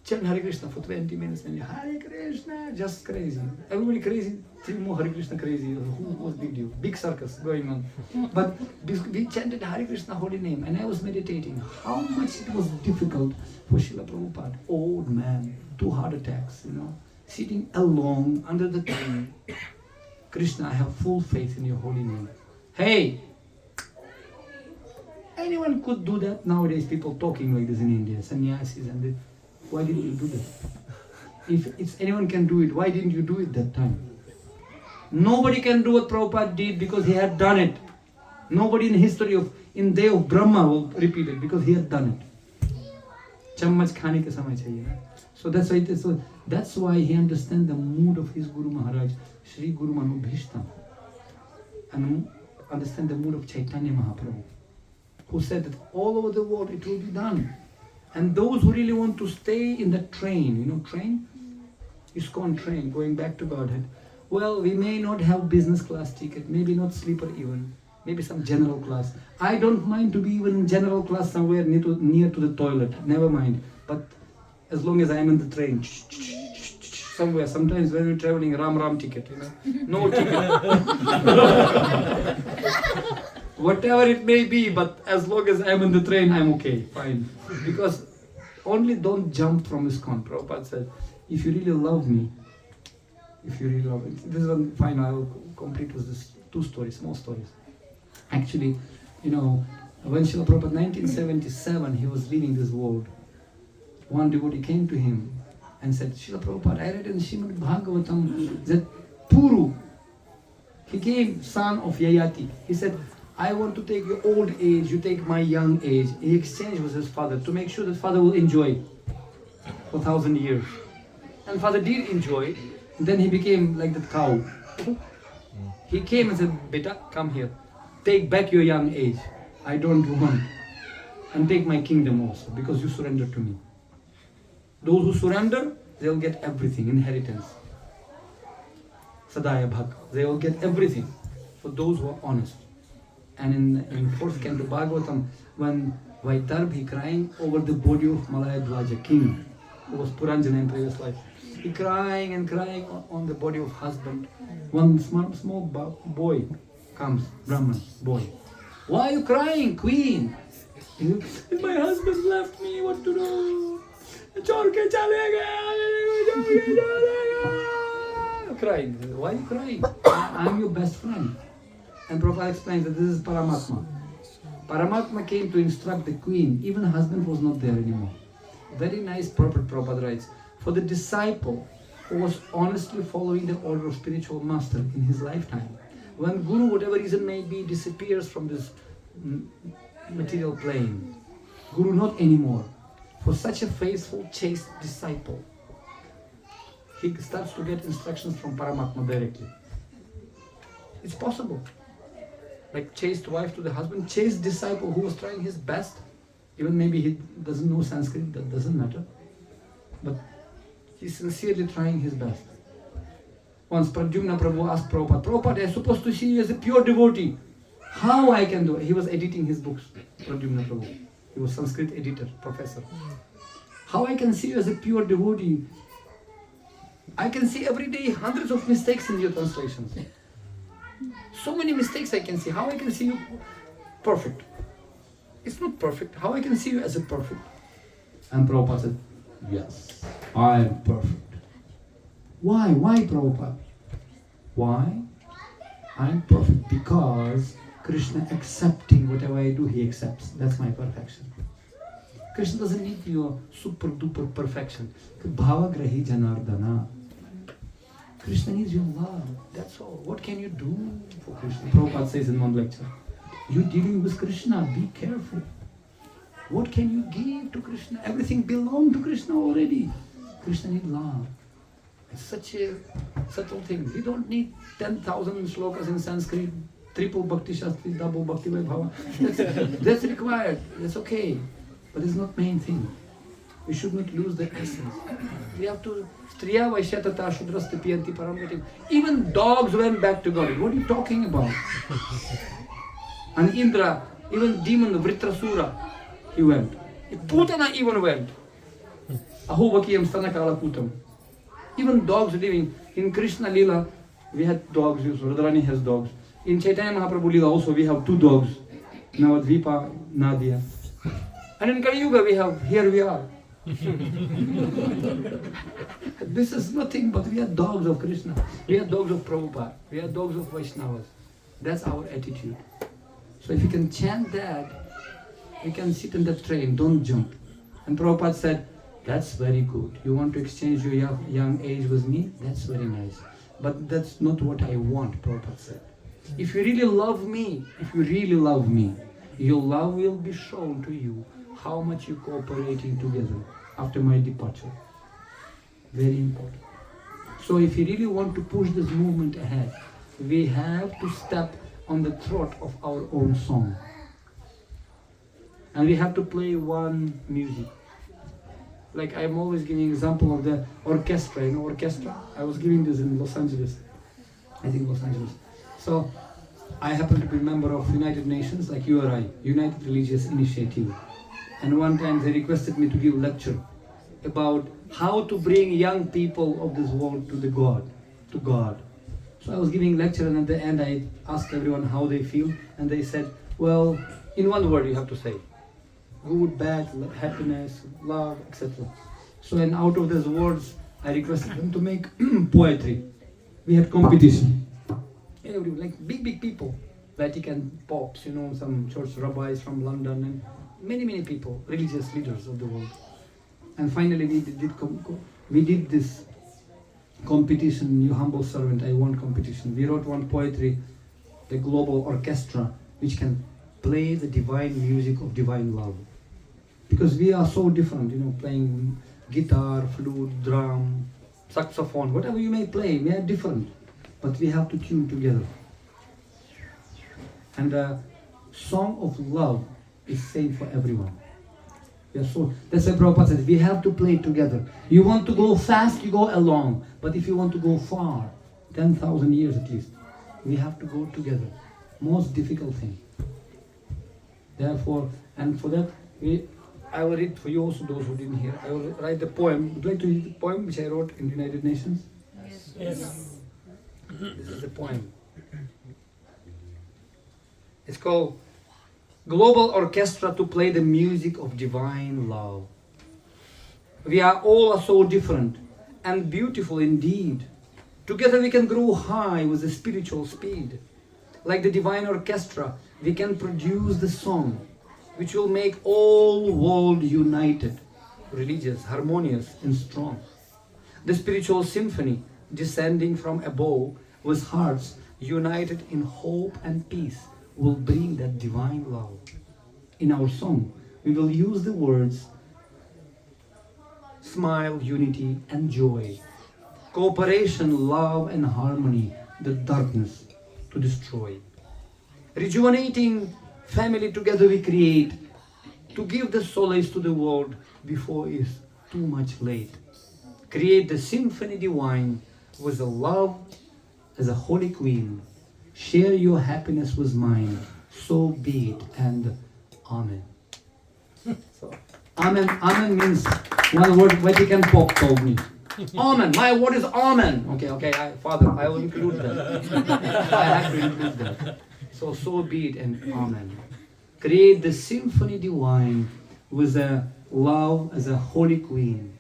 chant Hare Krishna for 20 minutes. And Hare Krishna, just crazy. Everybody crazy, 3 more Hare Krishna crazy. Who was big deal? Big circus going on. But we chanted Hare Krishna holy name, and I was meditating how much it was difficult for Srila Prabhupada. Old man, 2 heart attacks, sitting alone under the tree. Krishna, I have full faith in your holy name. Hey! Anyone could do that. Nowadays people talking like this in India, sannyasis and this. Why didn't you do that? If anyone can do it, why didn't you do it that time? Nobody can do what Prabhupada did because he had done it. Nobody in history in day of Brahma will repeat it because he had done it. Chammach khane ke samay chahiye na. So that's why he understands the mood of his Guru Maharaj, Sri Guru Manu Bhishtam, and understand the mood of Chaitanya Mahaprabhu. who said that all over the world it will be done. And those who really want to stay in the train, train? ISKCON train, going back to Godhead. Well, we may not have business class ticket, maybe not sleeper even, maybe some general class. I don't mind to be even in general class somewhere near to the toilet, never mind. But as long as I'm in the train, somewhere, sometimes when we're traveling, Ram ticket, no ticket. Whatever it may be, but as long as I'm in the train, I'm okay, fine. Because only don't jump from ISKCON. Prabhupada said, if you really love me, this is one fine, I'll complete with this 2 stories, small stories. Actually, when Srila Prabhupada, 1977, he was leaving this world, one devotee came to him and said, Srila Prabhupada, I read in Srimad Bhagavatam that Puru, he came, son of Yayati. He said, I want to take your old age, you take my young age. He exchanged with his father to make sure that father will enjoy for 1,000 years. And father did enjoy. Then he became like that cow. He came and said, Beta, come here. Take back your young age. I don't want. And take my kingdom also, because you surrender to me. Those who surrender, they'll get everything, inheritance. Sadaya Bhag. They will get everything for those who are honest. And in 4th canto Bhagavatam, when Vaidarbhi crying over the body of Malaya Dwaja, king, who was Puranjana in previous life, he crying and crying on the body of husband. One small boy comes, Brahman boy. Why are you crying, queen? My husband left me, what to do? Crying. Why are you crying? I'm your best friend. And Prabhupada explains that this is Paramatma. Paramatma came to instruct the queen. Even husband was not there anymore. Very nice purport Prabhupada writes. For the disciple who was honestly following the order of spiritual master in his lifetime, when Guru, whatever reason may be, disappears from this material plane, Guru not anymore. For such a faithful, chaste disciple, he starts to get instructions from Paramatma directly. It's possible. Like chaste wife to the husband, chaste disciple who was trying his best, even maybe he doesn't know Sanskrit, that doesn't matter, but he's sincerely trying his best. Once Pradyumna Prabhu asked Prabhupada, Prabhupada, I'm supposed to see you as a pure devotee. How I can do it? He was editing his books, Pradyumna Prabhu. He was Sanskrit editor, professor. How I can see you as a pure devotee? I can see every day hundreds of mistakes in your translations. So many mistakes I can see. How I can see you perfect? It's not perfect. How I can see you as a perfect? And Prabhupada said, yes, I am perfect. Why? Why, Prabhupada? Why? I am perfect because Krishna accepting whatever I do, he accepts. That's my perfection. Krishna doesn't need your super duper perfection. Bhavagrahi Janardana. Krishna needs your love. That's all. What can you do for Krishna? Prabhupada says in one lecture, you're dealing with Krishna, be careful. What can you give to Krishna? Everything belongs to Krishna already. Krishna needs love. It's such a subtle thing. We don't need 10,000 shlokas in Sanskrit, triple Bhakti Shastri, double Bhakti Vaibhava. That's required. That's okay. But it's not main thing. We should not lose the essence. We have to Striya Vaishyatata Shudrasta Piyanti Paramati. Even dogs went back to God. What are you talking about? And Indra, even demon Vritrasura, he went. Putana even went. Ahobakiyam Stanakala Putam. Even dogs living in Krishna Lila, we had dogs. Radharani has dogs. In Chaitanya Mahaprabhu Lila also we have 2 dogs. Navadvipa, Nadia. And in Kali Yuga here we are. This is nothing but we are dogs of Krishna. We are dogs of Prabhupada. We are dogs of Vaishnavas. That's our attitude. So if you can chant that, you can sit in the train, don't jump. And Prabhupada said, that's very good. You want to exchange your young age with me? That's very nice. But that's not what I want, Prabhupada said. If you really love me, your love will be shown to you how much you're cooperating together after my departure. Very important. So if you really want to push this movement ahead, we have to step on the throat of our own song. and we have to play one music. Like I'm always giving example of the orchestra, orchestra. I was giving this in Los Angeles, I think Los Angeles. So I happen to be a member of United Nations, like you or I, United Religious Initiative. And one time they requested me to give lecture about how to bring young people of this world to God. So I was giving lecture, and at the end I asked everyone how they feel, and they said, well, in one word you have to say, good, bad, happiness, love, etc. So and out of those words I requested them to make poetry. We had competition. Everyone, like big people, Vatican popes, some church rabbis from London, and many people, religious leaders of the world. And finally we did this competition. You humble servant, I won competition. We wrote one poetry, the global orchestra, which can play the divine music of divine love. Because we are so different, playing guitar, flute, drum, saxophone, whatever you may play, we are different. But we have to tune together. And the song of love is same for everyone. That's why Prabhupada says, we have to play together. You want to go fast, you go along. But if you want to go far, 10,000 years at least, we have to go together. Most difficult thing. Therefore, and for that, I will read for you also, those who didn't hear. I will write the poem. Would you like to read the poem which I wrote in the United Nations? Yes. This is the poem. It's called Global Orchestra to Play the Music of Divine Love. We are all so different and beautiful indeed. Together we can grow high with the spiritual speed. Like the divine orchestra, we can produce the song which will make all world united, religious, harmonious and strong. The spiritual symphony descending from above with hearts united in hope and peace will bring that divine love. In our song, we will use the words smile, unity and joy, cooperation, love and harmony, the darkness to destroy. Rejuvenating family together we create to give the solace to the world before it's too much late. Create the symphony divine with the love as a holy queen. Share your happiness with mine. So be it, and Amen. So, Amen means one word Vatican Pope told me. Amen. My word is Amen. Okay, Father, I will include that. I have to include that. So be it, and Amen. Create the symphony divine with a love as a holy queen.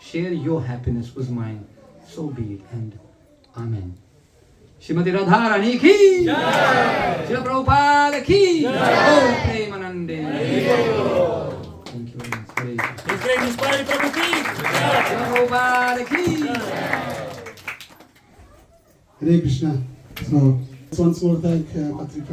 Share your happiness with mine. So be it, and Amen. Shrimati Radharani ki Jai! Srila Prabhupada ki Jai! Om Premanande. Thank you very much. Hare Krishna. His Greatness Patri Prabhu ki Srila Prabhupada ki Jai! Hare Krishna. So, once more thank Patri Prabhu.